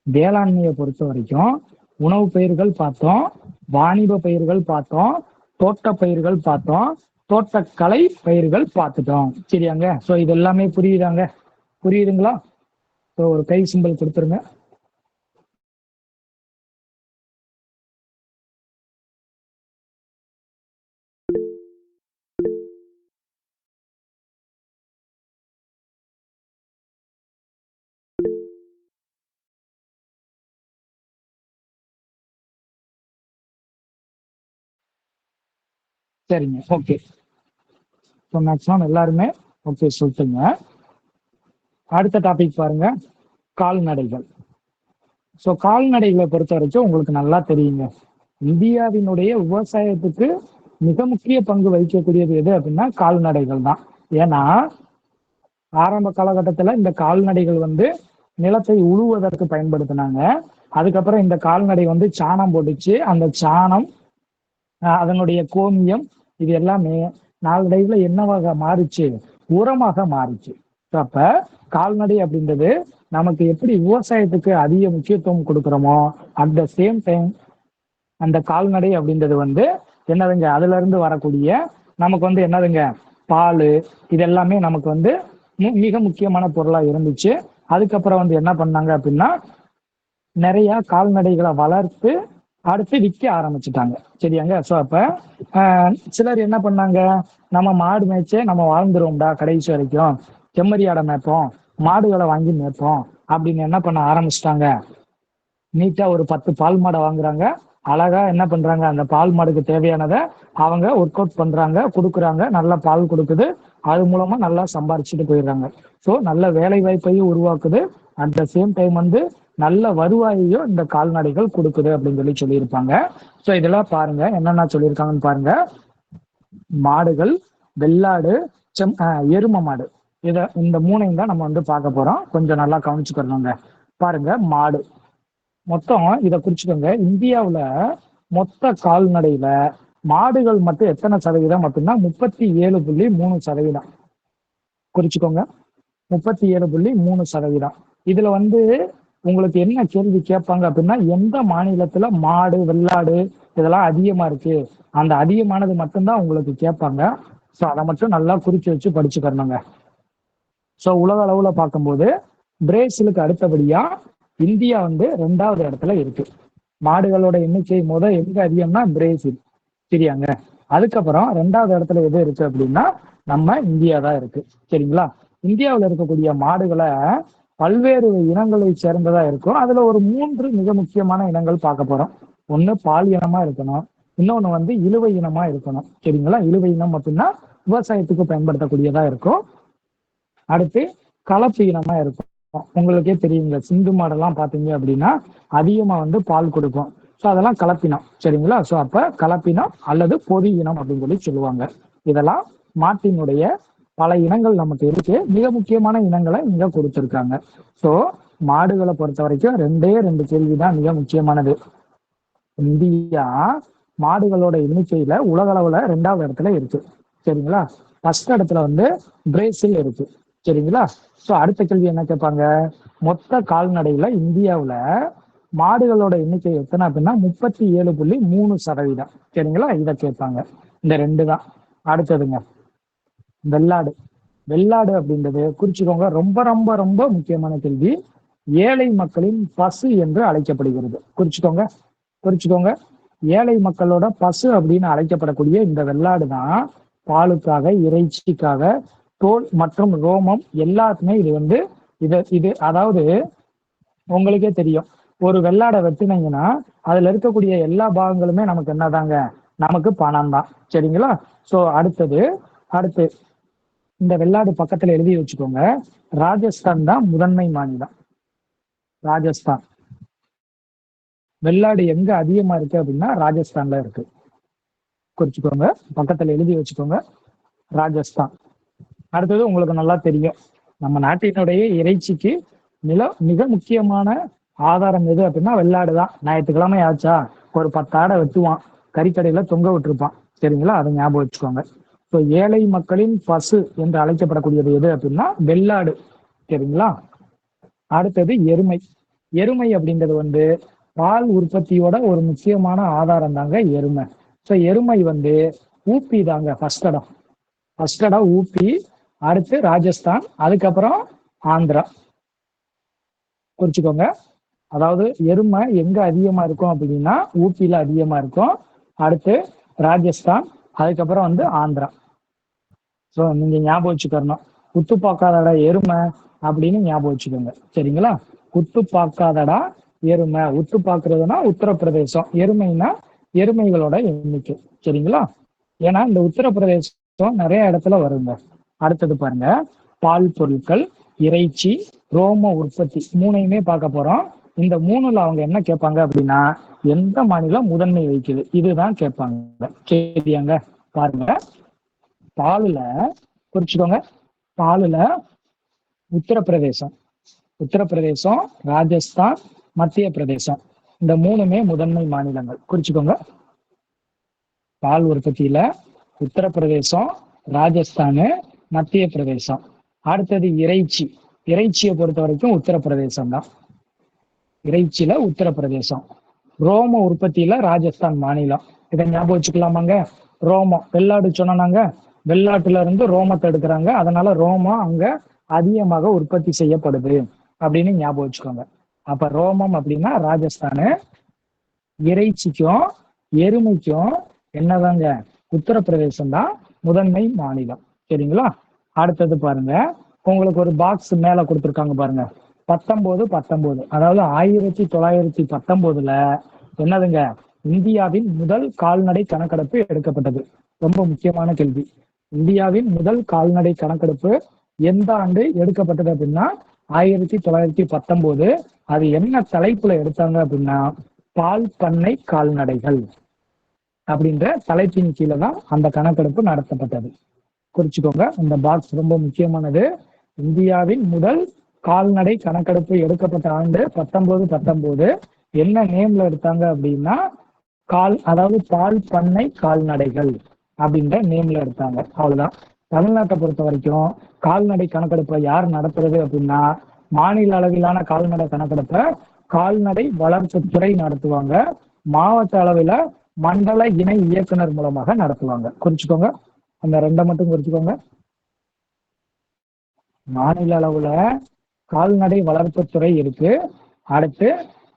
வேளாண்மையை பொறுத்த வரைக்கும் உணவு பயிர்கள் பார்த்தோம், வாணிப பயிர்கள் பார்த்தோம், தோட்ட பயிர்கள் பார்த்தோம், தோட்டக்கலை பயிர்கள் பார்த்துட்டோம். சரியாங்க. ஸோ இது எல்லாமே புரியுதாங்க? புரியுதுங்களா? ஸோ ஒரு கை சிம்பிள் கொடுத்துருங்க. சரிங்க. ஓகே. ஸோ மேக்ஸிமம் எல்லாருமே ஓகே சொல்லிட்டுங்க. அடுத்த டாபிக் பாருங்க, கால்நடைகள். ஸோ கால்நடைகளை பொறுத்த வரைக்கும் உங்களுக்கு நல்லா தெரியுங்க, இந்தியாவினுடைய விவசாயத்துக்கு மிக முக்கிய பங்கு வகிக்கக்கூடியது எது அப்படின்னா கால்நடைகள் தான். ஏன்னா ஆரம்ப காலகட்டத்தில் இந்த கால்நடைகள் வந்து நிலத்தை உழுவதற்கு பயன்படுத்தினாங்க. அதுக்கப்புறம் இந்த கால்நடை வந்து சாணம் போட்டுச்சு. அந்த சாணம், அதனுடைய கோமியம், இது எல்லாமே நாளடைவுல என்னவாக மாறிச்சு, உரமாக மாறிச்சு. அப்ப கால்நடை அப்படின்றது நமக்கு எப்படி விவசாயத்துக்கு அதிக முக்கியத்துவம் கொடுக்குறோமோ, அட் த சேம் டைம் அந்த கால்நடை அப்படின்றது வந்து என்னதுங்க, அதுல இருந்து வரக்கூடிய நமக்கு வந்து என்னதுங்க, பால், இது எல்லாமே நமக்கு வந்து மிக முக்கியமான பொருளா இருந்துச்சு. அதுக்கப்புறம் வந்து என்ன பண்ணாங்க அப்படின்னா நிறைய கால்நடைகளை வளர்த்து அடுத்து விற்க ஆரம்பிச்சுட்டாங்க. சரியாங்க. ஸோ அப்ப சிலர் என்ன பண்ணாங்க, நம்ம மாடு மேய்ச்சே நம்ம வாழ்ந்துருவோம்டா கடைசி வரைக்கும், செம்மறி ஆடை மேய்ப்போம், மாடுகளை வாங்கி மேய்ப்போம் அப்படின்னு என்ன பண்ண ஆரம்பிச்சிட்டாங்க. நீட்டா ஒரு 10 பால் மாடை வாங்குறாங்க. அழகா என்ன பண்றாங்க, அந்த பால் மாடுக்கு தேவையானதை அவங்க ஒர்க் அவுட் பண்றாங்க, கொடுக்குறாங்க, நல்ல பால் கொடுக்குது. அது மூலமா நல்லா சம்பாரிச்சுட்டு போயிடுறாங்க. ஸோ நல்ல வேலை வாய்ப்பையும் உருவாக்குது. அட் த சேம் டைம் வந்து நல்ல வருவாயையும் இந்த கால்நடைகள் கொடுக்குது அப்படின்னு சொல்லியிருப்பாங்க. ஸோ இதெல்லாம் பாருங்க என்னென்ன சொல்லியிருக்காங்கன்னு பாருங்க. மாடுகள், வெள்ளாடு, எரும மாடு, இந்த மூணையும் தான் நம்ம வந்து பார்க்க போறோம். கொஞ்சம் நல்லா கவனிச்சுக்கிறோங்க. பாருங்க, மாடு மொத்தம் இதை குறிச்சுக்கோங்க. இந்தியாவுல மொத்த கால்நடையில மாடுகள் மட்டும் எத்தனை சதவீதம் அப்படின்னா 37.3%. குறிச்சுக்கோங்க, 37.3%. இதுல வந்து உங்களுக்கு என்ன கேள்வி கேட்பாங்க அப்படின்னா, எந்த மாநிலத்துல மாடு, வெள்ளாடு இதெல்லாம் அதிகமா இருக்கு, அந்த அதிகமானது மட்டும்தான் உங்களுக்கு கேட்பாங்க. ஸோ அதை மட்டும் நல்லா குறிச்சு வச்சு படிச்சுக்கணுங்க. ஸோ உலக அளவுல பார்க்கும்போது பிரேசிலுக்கு அடுத்தபடியா இந்தியா வந்து 2வது இடத்துல இருக்கு. மாடுகளோட எண்ணிக்கை எங்க அதிகம்னா பிரேசில். சரியாங்க. அதுக்கப்புறம் 2வது இடத்துல எது இருக்கு அப்படின்னா நம்ம இந்தியா தான் இருக்கு. சரிங்களா. இந்தியாவில் இருக்கக்கூடிய மாடுகளை பல்வேறு இனங்களை சேர்ந்ததா இருக்கும். அதுல ஒரு 3 மிக முக்கியமான இனங்கள் பார்க்க போறோம். ஒண்ணு பால் இனமா இருக்கணும், இன்னொன்னு வந்து இழுவை இனமா இருக்கணும். சரிங்களா. இழுவை இனம் அப்படின்னா விவசாயத்துக்கு பயன்படுத்தக்கூடியதா இருக்கும். அடுத்து கலப்பு இனமா இருக்கும். உங்களுக்கே தெரியுங்க, சிந்து மாடெல்லாம் பாத்தீங்க அப்படின்னா அதிகமா வந்து பால் கொடுக்கும். ஸோ அதெல்லாம் கலப்பினம். சரிங்களா. ஸோ அப்ப கலப்பினம் அல்லது பொது இனம் அப்படின்னு சொல்லுவாங்க. இதெல்லாம் மாட்டினுடைய பல இனங்கள் நமக்கு இருக்கு. மிக முக்கியமான இனங்களை இங்க கொடுத்திருக்காங்க. ஸோ மாடுகளை பொறுத்த வரைக்கும் 2 கேள்விதான் மிக முக்கியமானது. இந்தியா மாடுகளோட எண்ணிக்கையில உலக அளவுல 2வது இடத்துல இருக்கு. சரிங்களா. ஃபர்ஸ்ட் இடத்துல வந்து பிரேசில் இருக்கு. சரிங்களா. ஸோ அடுத்த கேள்வி என்ன கேட்பாங்க, மொத்த கால்நடையில இந்தியாவுல மாடுகளோட எண்ணிக்கை எத்தனை அப்படின்னா 37.3%. சரிங்களா. இதை கேட்பாங்க. இந்த 2 தான். அடுத்ததுங்க வெள்ளாடு. வெள்ளாடு அப்படின்றது குறிச்சுக்கோங்க, ரொம்ப ரொம்ப ரொம்ப முக்கியமான கேள்வி. ஏழை மக்களின் பசு என்று அழைக்கப்படுகிறது. குறிச்சுக்கோங்க. ஏழை மக்களோட பசு அப்படின்னு அழைக்கப்படக்கூடிய இந்த வெள்ளாடு தான் பாலுக்காக, இறைச்சிக்காக, தோல் மற்றும் ரோமம் எல்லாத்துமே இது அதாவது உங்களுக்கே தெரியும். ஒரு வெள்ளாடை வெட்டினீங்கன்னா அதுல இருக்கக்கூடிய எல்லா பாகங்களுமே நமக்கு என்னதாங்க, நமக்கு பணம் தான். சரிங்களா? சோ அடுத்து இந்த வெள்ளாடு பக்கத்துல எழுதி வச்சுக்கோங்க. ராஜஸ்தான் தான் முதன்மை மாநிலம். ராஜஸ்தான் வெள்ளாடு எங்க அதிகமா இருக்கு அப்படின்னா ராஜஸ்தான்ல இருக்கு. குறிச்சுக்கோங்க, பக்கத்துல எழுதி வச்சுக்கோங்க. ராஜஸ்தான். அடுத்தது உங்களுக்கு நல்லா தெரியும், நம்ம நாட்டினுடைய இறைச்சிக்கு மிக முக்கியமான ஆதாரம் எது அப்படின்னா வெள்ளாடு தான். ஞாயிற்றுக்கிழமை ஆச்சா ஒரு 10 ஆடை வெட்டுவான், கறிக்கடையில தொங்க விட்டுருப்பான். சரிங்களா? அதை ஞாபகம் வச்சுக்கோங்க. ஸோ ஏழை மக்களின் பசு என்று அழைக்கப்படக்கூடியது எது அப்படின்னா வெள்ளாடு. சரிங்களா? அடுத்தது எருமை. எருமை அப்படிங்கிறது பால் உற்பத்தியோட ஒரு முக்கியமான ஆதாரம் தாங்க எருமை. ஸோ எருமை ஊப்பி தாங்க ஃபர்ஸ்ட் இடம் ஊப்பி, அடுத்து ராஜஸ்தான், அதுக்கப்புறம் ஆந்திரா. குறிச்சுக்கோங்க. அதாவது எருமை எங்க அதிகமா இருக்கும் அப்படின்னா ஊப்பியில அதிகமா இருக்கும், அடுத்து ராஜஸ்தான், அதுக்கப்புறம் ஆந்திரா. ஸோ நீங்க ஞாபகம் வச்சுக்கணும், குத்து பார்க்காதடா எருமை அப்படின்னு ஞாபகம் வச்சுக்கோங்க. சரிங்களா? குத்து பார்க்காதடா எருமை, உத்து பார்க்கறதுனா உத்தரப்பிரதேசம், எருமைனா எருமைகளோட எண்ணிக்கை. சரிங்களா? ஏன்னா இந்த உத்தரப்பிரதேசம் நிறைய இடத்துல வருங்க. அடுத்தது பாருங்க, பால் பொருட்கள், இறைச்சி, ரோம உற்பத்தி மூணையுமே பார்க்க போறோம். இந்த மூணுல அவங்க என்ன கேட்பாங்க அப்படின்னா எந்த மாநிலம் முதன்மை வகிக்குது, இதுதான் கேட்பாங்க. சரியாங்க? பாருங்க, பாலுல குறிச்சுக்கோங்க. பாலுல உத்தரப்பிரதேசம், ராஜஸ்தான், மத்திய பிரதேசம் இந்த மூணுமே முதன்மை மாநிலங்கள். குறிச்சுக்கோங்க. பால் உற்பத்தியில உத்தரப்பிரதேசம், ராஜஸ்தானு, மத்திய பிரதேசம். அடுத்தது இறைச்சியை பொறுத்த வரைக்கும் உத்தரப்பிரதேசம் தான். இறைச்சியில உத்தரப்பிரதேசம். ரோம உற்பத்தியில ராஜஸ்தான் மாநிலம். இதை ஞாபகம் வச்சுக்கலாமாங்க? ரோமம், வெள்ளாடு சொன்னாங்க, வெள்ளாட்டுல இருந்து ரோமத்தை எடுக்கிறாங்க, அதனால ரோமம் அங்க அதிகமாக உற்பத்தி செய்யப்படுது அப்படின்னு ஞாபகம் வச்சுக்கோங்க. அப்ப ரோமம் அப்படின்னா ராஜஸ்தானு, இறைச்சிக்கும் எருமைக்கும் என்னதாங்க உத்தரப்பிரதேசம் தான் முதன்மை மாநிலம். சரிங்களா? அடுத்தது பாருங்க, உங்களுக்கு ஒரு பாக்ஸ் மேல கொடுத்துருக்காங்க பாருங்க, 1919, அதாவது 1919 என்னதுங்க, இந்தியாவின் முதல் கால்நடை கணக்கெடுப்பு எடுக்கப்பட்டது. ரொம்ப முக்கியமான கேள்வி. இந்தியாவின் முதல் கால்நடை கணக்கெடுப்பு எந்த ஆண்டு எடுக்கப்பட்டது அப்படின்னா 1919. அது என்ன தலைப்புல எடுத்தாங்க அப்படின்னா பால் பண்ணை கால்நடைகள் அப்படின்ற தலைப்பின் கீழே தான் அந்த கணக்கெடுப்பு நடத்தப்பட்டது. குறிச்சுக்கோங்க, இந்த பாக்ஸ் ரொம்ப முக்கியமானது. இந்தியாவின் முதல் கால்நடை கணக்கெடுப்பு எடுக்கப்பட்ட ஆண்டு 1919. என்ன நேம்ல எடுத்தாங்க அப்படின்னா அதாவது பால் பண்ணை கால்நடைகள் அப்படின்ற நேம்ல எடுத்தாங்க. அவ்வளவுதான். தமிழ்நாட்டை பொறுத்த வரைக்கும் கால்நடை கணக்கெடுப்பை யார் நடத்துறது அப்படின்னா மாநில அளவிலான கால்நடை கணக்கெடுப்பை கால்நடை வளர்ப்புத்துறை நடத்துவாங்க. மாவட்ட அளவில் மண்டல இணை இயக்குனர் மூலமாக நடத்துவாங்க. குறிச்சுக்கோங்க, அந்த ரெண்டை மட்டும் குறிச்சுக்கோங்க. மாநில அளவுல கால்நடை வளர்ப்புத்துறை இருக்கு, அடுத்து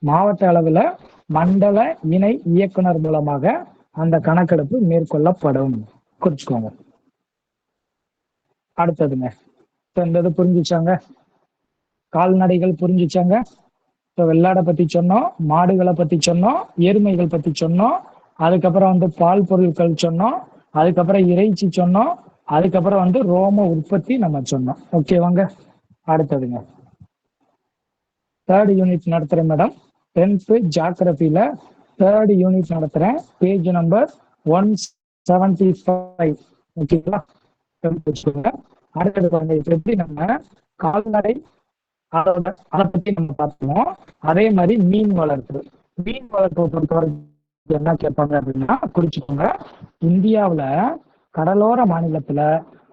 மாவட்ட அளவுல மண்டல இணை இயக்குனர் மூலமாக அந்த கணக்கெடுப்பு மேற்கொள்ளப்படும். குறிச்சுக்கோங்க. அடுத்ததுங்க, இந்த இது புரிஞ்சுச்சாங்க? கால்நடைகள் புரிஞ்சுச்சாங்க? வெள்ளாடை பத்தி சொன்னோம், மாடுகளை பத்தி சொன்னோம், எருமைகள் பத்தி சொன்னோம், அதுக்கப்புறம் பால் பொருட்கள் சொன்னோம், அதுக்கப்புறம் இறைச்சி சொன்னோம், அதுக்கப்புறம் ரோம உற்பத்தி நம்ம சொன்னோம். ஓகேவாங்க? அடுத்ததுங்க, 3rd யூனிட் நடத்துறேன் மேடம். 10th ஜியோகிராஃபில 3rd யூனிட் நடத்துறேன். Page number 175. ஓகேங்களா? அடுத்தது பாருங்க, இப்ப எப்படி நம்ம கால்நடை அதை பத்தி நம்ம பார்த்தோம், அதே மாதிரி மீன் வளர்ப்பு பொறுத்தவரைக்கும் என்ன கேட்பாங்க அப்படின்னா குறிச்சுக்கோங்க. இந்தியாவுல கடலோர மாநிலத்துல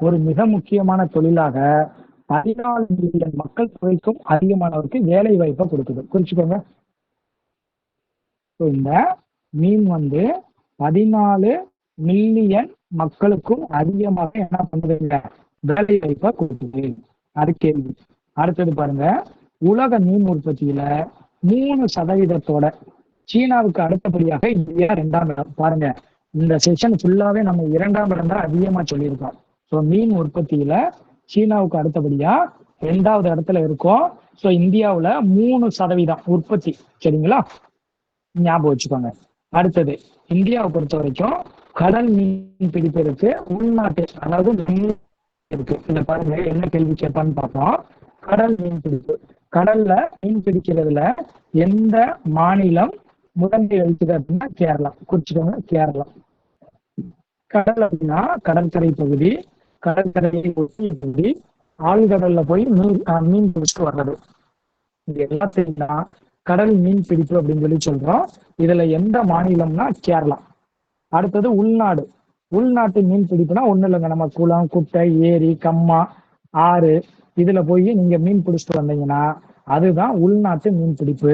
ஒரு மிக முக்கியமான தொழிலாக 14 மில்லியன் மக்கள் தொகைக்கும் அதிகமானவருக்கு வேலை வாய்ப்பை கொடுக்குது. குறிச்சுக்கோங்க. இந்த மீன் 14 மில்லியன் மக்களுக்கும் அதிகமாக என்ன பண்ணுதுங்க, வேலை வாய்ப்பை கொடுக்குது. அது கேள்வி. அடுத்தது பாருங்க, உலக மீன் உற்பத்தியில 3% சீனாவுக்கு அடுத்தபடியாக இந்தியா 2ஆம் இடம். பாருங்க, இந்த செஷன் ஃபுல்லாவே நம்ம 2ஆம் இடம் தான் அதிகமா சொல்லியிருக்கோம். ஸோ மீன் உற்பத்தியில சீனாவுக்கு அடுத்தபடியா 2வது இடத்துல இருக்கும். ஸோ இந்தியாவுல 3% உற்பத்தி. சரிங்களா, ஞாபகம் வச்சுக்கோங்க. அடுத்தது, இந்தியாவை பொறுத்த வரைக்கும் கடல் மீன் பிடிப்பதற்கு உள்நாட்டு, அதாவது இருக்கு. இத பாருங்க, என்ன கேள்வி கேட்பான்னு பார்ப்போம். கடல் மீன் பிடிப்பு, கடல்ல மீன் பிடிக்கிறதுல எந்த மாநிலம் முதன்மை வகிக்குது அப்படின்னா கேரளா. குறிச்சுக்கோங்க, கேரளா. கடல் அப்படின்னா கடற்கரை பகுதி, கடற்கரையை ஒட்டி பகுதி, ஆழ்கடல்ல போய் மீன் பிடிச்சிட்டு வர்றது. இது எல்லாத்தையும் தான் கடல் மீன் பிடிப்பு அப்படின்னு சொல்லி சொல்றோம். இதுல எந்த மாநிலம்னா கேரளா. அடுத்தது உள்நாடு. உள்நாட்டு மீன் பிடிப்புனா ஒண்ணு இல்லைங்க, நம்ம குளம், குட்டை, ஏரி, கம்மா, ஆறு இதுல போய் நீங்க மீன் பிடிச்சிட்டு வந்தீங்கன்னா அதுதான் உள்நாட்டு மீன் பிடிப்பு.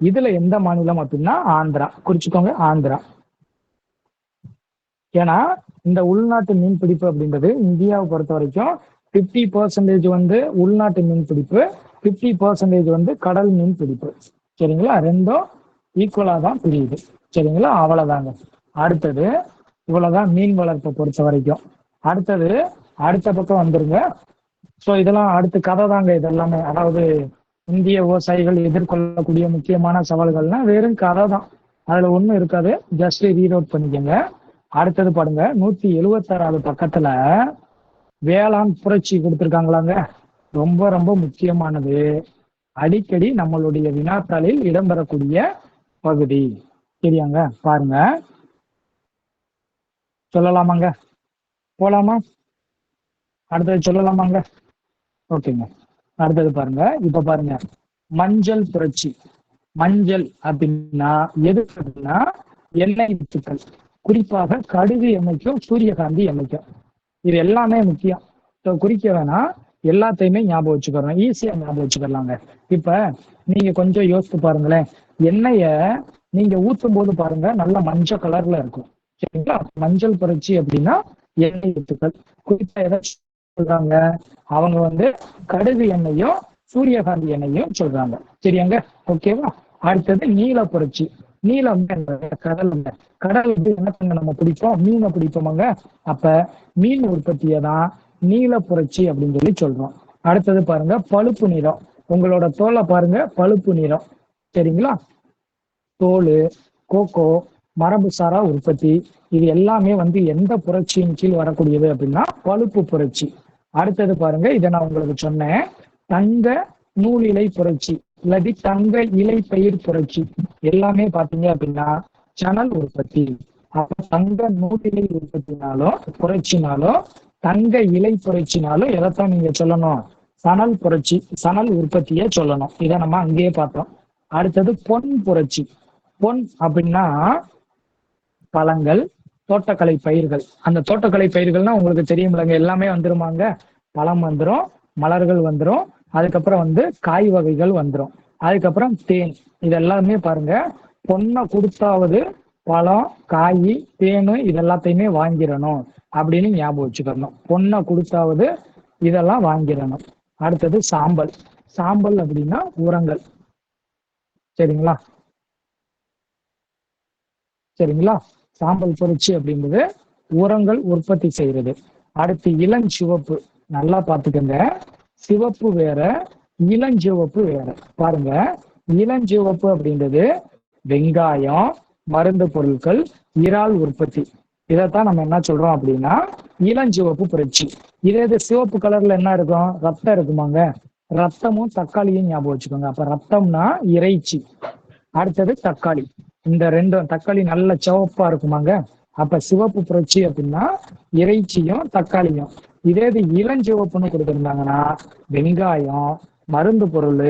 இதுல எந்த மாநிலம் அப்படின்னா ஆந்திரா. குறிச்சுக்கோங்க, ஆந்திரா. ஏன்னா இந்த உள்நாட்டு மீன் பிடிப்பு அப்படின்றது இந்தியாவை பொறுத்த வரைக்கும் 50% வந்து உள்நாட்டு மீன் பிடிப்பு, 50% வந்து கடல் மீன் பிடிப்பு. சரிங்களா, ரெண்டும் ஈக்குவலா தான் பிரியுது. சரிங்களா, அவ்வளவுதாங்க. அடுத்தது, இவ்வளவுதான் மீன் வளர்ப்பை பொறுத்த வரைக்கும். அடுத்தது அடுத்த பக்கம் வந்துருங்க. ஸோ இதெல்லாம் அடுத்த கதை தாங்க இது எல்லாமே. அதாவது இந்திய விவசாயிகள் எதிர்கொள்ளக்கூடிய முக்கியமான சவால்கள்னா வெறும் கதை தான், அதுல ஒண்ணும் இருக்காது. ஜஸ்ட் ரீட் அவுட் பண்ணிக்கோங்க. அடுத்தது பாருங்க, 176வது பக்கத்துல வேளாண் புரட்சி கொடுத்திருக்காங்களாங்க. ரொம்ப ரொம்ப முக்கியமானது, அடிக்கடி நம்மளுடைய வினாத்தாளில் இடம்பெறக்கூடிய பகுதி. சரியாங்க, பாருங்க. சொல்லலாமாங்க, போலாமா? அடுத்தது சொல்லலாமாங்க? ஓகேங்க. அடுத்தது பாருங்க, இப்ப பாருங்க, மஞ்சள் புரட்சி. மஞ்சள் அப்படின்னா எது அப்படின்னா எண்ணெய் வித்துக்கள், குறிப்பாக கடுகு எண்ணெய்க்கும் சூரியகாந்தி எண்ணெய்க்கும். இது எல்லாமே முக்கியம். குறிக்க வேணா, எல்லாத்தையுமே ஞாபகம் வச்சுக்கிறோம், ஈஸியா ஞாபகம் வச்சுக்கலாங்க. இப்ப நீங்க கொஞ்சம் யோசித்து பாருங்களேன், எண்ணெய நீங்க ஊத்தும் போது பாருங்க நல்ல மஞ்சள் கலர்ல இருக்கும். சரிங்களா, மஞ்சள் புரட்சி அப்படின்னா எண்ணெய் வித்துக்கள். குறிப்பா எதை சொல்றாங்க, அவங்க வந்து கடுகு எண்ணெயும் சூரியகாந்தி எண்ணெயும் சொல்றாங்க. சரியாங்க, ஓகேவா? அடுத்தது நீல புரட்சி. நீலம் கடல். கடல் என்ன நம்ம பிடிப்போம், மீனை பிடிப்போமாங்க. அப்ப மீன் உற்பத்தியை தான் நீல புரட்சி அப்படின்னு சொல்லி சொல்றோம். அடுத்தது பாருங்க, பழுப்பு நிறம். உங்களோட தோலை பாருங்க, பழுப்பு நிறம். சரிங்களா, தோல், கோகோ, மரபு சாரா உற்பத்தி, இது எல்லாமே வந்து எந்த புரட்சியின் கீழ் வரக்கூடியது அப்படின்னா பழுப்பு புரட்சி. அடுத்தது பாருங்க, இதை நான் உங்களுக்கு சொன்னேன், தங்க நூல் இலை புரட்சி இல்லாட்டி தங்க இலை பயிர் புரட்சி. எல்லாமே பாத்தீங்க அப்படின்னா சணல் உற்பத்தி. அப்ப தங்க நூல் இலை உற்பத்தினாலும் புரட்சினாலும் தங்க இலை புரட்சினாலும் எதைத்தான் நீங்க சொல்லணும், சணல் புரட்சி, சணல் உற்பத்தியை சொல்லணும். இதை நம்ம அங்கேயே பார்த்தோம். அடுத்தது பொன் புரட்சி. பொன் அப்படின்னா பழங்கள், தோட்டக்கலை பயிர்கள். அந்த தோட்டக்கலை பயிர்கள்னா உங்களுக்கு தெரியுமில்லங்க, எல்லாமே வந்துருமாங்க. பழம் வந்துடும், மலர்கள் வந்துடும், அதுக்கப்புறம் வந்து காய் வகைகள் வந்துடும், அதுக்கப்புறம் தேன். இது எல்லாமே பாருங்க, பொண்ணை கொடுத்தாவது பழம், காய், தேனு இது எல்லாத்தையுமே வாங்கிடணும் அப்படின்னு ஞாபகம் வச்சுக்கணும். பொண்ணை கொடுத்தாவது இதெல்லாம் வாங்கிடணும். அடுத்தது சாம்பல். சாம்பல் அப்படின்னா உரங்கள். சரிங்களா, சரிங்களா, சாம்பல் புரட்சி அப்படின்றது உரங்கள் உற்பத்தி செய்யறது. அடுத்து இளஞ்சிவப்பு. நல்லா பாத்துக்கங்க, சிவப்பு வேற, இளஞ்சிவப்பு வேற. பாருங்க, இளஞ்சிவப்பு அப்படின்றது வெங்காயம், மருந்து பொருட்கள், இறால் உற்பத்தி. இதைத்தான் நம்ம என்ன சொல்றோம் அப்படின்னா இளஞ்சிவப்பு புரட்சி. இதே சிவப்பு கலர்ல என்ன இருக்கும், ரத்தம் இருக்குமாங்க. ரத்தமும் தக்காளியும் ஞாபகம் வச்சுக்கோங்க. அப்ப ரத்தம்னா இறைச்சி. அடுத்தது தக்காளி. இந்த ரெண்டும், தக்காளி நல்ல சிவப்பா இருக்குமாங்க. அப்ப சிவப்பு புரட்சி அப்படின்னா இறைச்சியும் தக்காளியும். இதே இது இளஞ்சிவப்புன்னு கொடுத்திருந்தாங்கன்னா வெங்காயம், மருந்து பொருள்,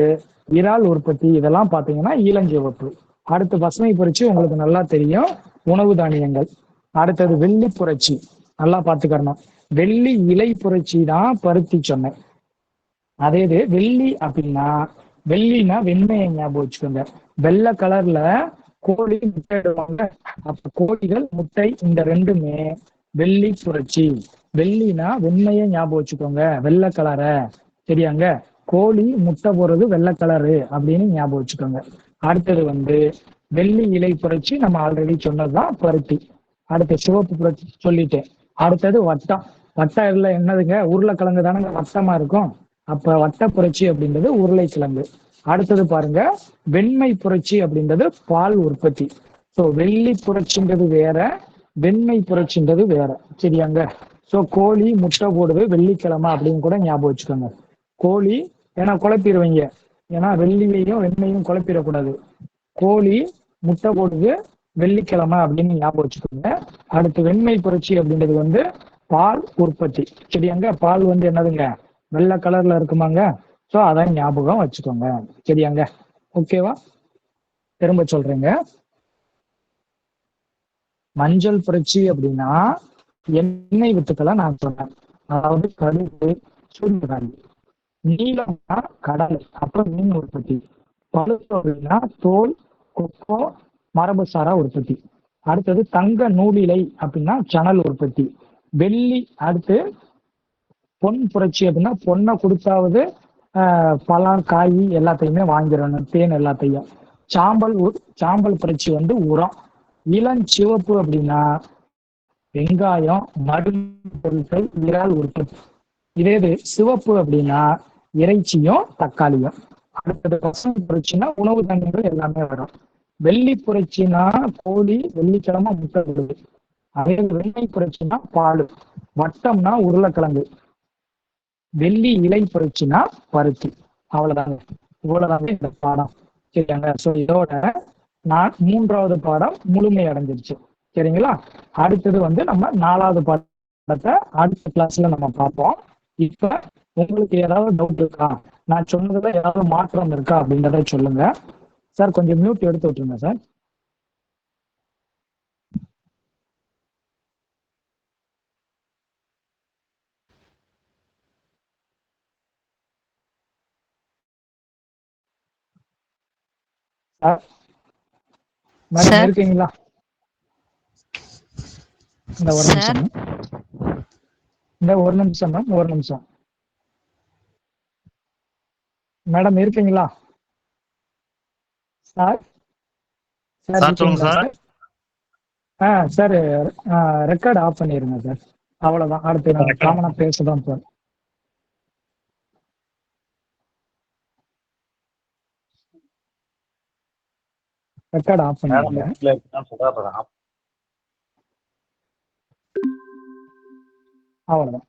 இறால் உற்பத்தி, இதெல்லாம் பாத்தீங்கன்னா இளஞ்சிவப்பு. அடுத்து பசுமை புரட்சி உங்களுக்கு நல்லா தெரியும், உணவு தானியங்கள். அடுத்தது வெள்ளி புரட்சி. நல்லா பாத்துக்கணும், வெள்ளி இலை புரட்சி தான் பருத்தி சொன்னேன். அதே இது வெள்ளி அப்படின்னா, வெள்ளினா வெண்மையை ஞாபகம் வச்சுக்கோங்க. வெள்ளை கலர்ல கோழி முட்டையிடுவாங்க. அப்ப கோழிகள், முட்டை, இந்த ரெண்டுமே வெள்ளி புரட்சி. வெள்ளினா வெண்மையை ஞாபகம் வச்சுக்கோங்க, வெள்ளை கலரை. சரியாங்க. கோழி முட்டை போடுறது வெள்ளை கலரு அப்படின்னு ஞாபகம் வச்சுக்கோங்க. அடுத்தது வந்து வெள்ளி இலை புரட்சி, நம்ம ஆல்ரெடி சொன்னதுதான் பருத்தி. அடுத்து சிவப்பு புரட்சி சொல்லிட்டேன். அடுத்தது வட்டம். வட்டம் இல்ல என்னதுங்க, உருளைக்கிழங்கு தானங்க வட்டமா இருக்கும். அப்ப வட்ட புரட்சி அப்படின்றது உருளைக்கிழங்கு. அடுத்தது பாருங்க, வெண்மை புரட்சி அப்படின்றது பால் உற்பத்தி. ஸோ வெள்ளி புரட்சின்றது வேற, வெண்மை புரட்சின்றது வேற. சரியாங்க. ஸோ கோழி முட்டை போடுது வெள்ளிக்கிழமை அப்படின்னு கூட ஞாபகம் வச்சுக்கோங்க. கோழி, ஏன்னா குழப்பிடுவீங்க, ஏன்னா வெள்ளியையும் வெண்மையும் குழப்பிடக்கூடாது. கோழி முட்டை போடுது வெள்ளிக்கிழமை அப்படின்னு ஞாபகம் வச்சுக்கோங்க. அடுத்து வெண்மை புரட்சி அப்படின்றது வந்து பால் உற்பத்தி. சரியாங்க. பால் வந்து என்னதுங்க, வெள்ளை கலர்ல இருக்குமாங்க. ஸோ அதான் ஞாபகம் வச்சுக்கோங்க. சரியாங்க. ஓகேவா? திரும்ப சொல்றேங்க. மஞ்சள் புரட்சி அப்படின்னா எண்ணெய் வித்துக்களை நான் சொன்னேன். அதாவது கடுகு, சூரியகாந்தி. நீளம்னா கடல், அப்புறம் மீன் உற்பத்தி. பழுப்பு அப்படின்னா தோல், கொக்கோ, மரபுசாரா உற்பத்தி. அடுத்தது தங்க நூலிலை அப்படின்னா சணல் உற்பத்தி. வெள்ளி, அடுத்து பொன் புரட்சி அப்படின்னா பொண்ணை கொடுத்தாவது பழம் காய் எல்லாத்தையுமே வாங்கிடணும், தேன் எல்லாத்தையும். சாம்பல் புரட்சி வந்து உரம். இளஞ்சிவப்பு அப்படின்னா வெங்காயம், மருந்து பொருட்கள், இறால் உற்பத்தி. இதே இது சிவப்பு அப்படின்னா இறைச்சியும் தக்காளியும். அடுத்தது பசுமை புரட்சினா உணவு தானியங்கள் எல்லாமே வரும். வெள்ளி புரட்சினா கோழி வெள்ளிக்கிழமை முட்டை விடுது. அதே வெள்ளை புரட்சினா பால். வட்டம்னா உருளைக்கிழங்கு. வெள்ளி இலை புரட்சினா பருத்தி. அவ்வளவுதாங்க. இவ்வளவுதாங்க இந்த பாடம். சரியாங்க. ஸோ இதோட நான் 3வது பாடம் முழுமை அடைஞ்சிருச்சு. சரிங்களா. அடுத்தது வந்து நம்ம 4வது பாடத்தை அடுத்த கிளாஸ்ல நம்ம பார்ப்போம். இப்ப உங்களுக்கு ஏதாவது டவுட் இருக்கா, நான் சொன்னதுல ஏதாவது மாற்றம் இருக்கா அப்படின்றத சொல்லுங்க. சார் கொஞ்சம் மியூட் எடுத்து விட்டுருங்க சார். மேடம் சார் இருக்கீங்களா? இந்த ஒரு சார் நிமிஷம், இந்த ஒரு நிமிஷம் மேம், ஒரு நிமிஷம். மேடம் இருக்கீங்களா? சார், சார் சார் சொல்லுங்க இருக்கீங்களா sir. Sir? Sir, record off பண்ணிடுங்க சார். அவ்வளவுதான். அடுத்து நான் ரெக்கார்ட் காமனா பேசதான் சார். ரெக்கார்ட் ஆஃப் மேடம் பண்ணிடுங்க. வீட்டில் இருக்குன்னு சொல்றாரு. அவ்வளவுதான்.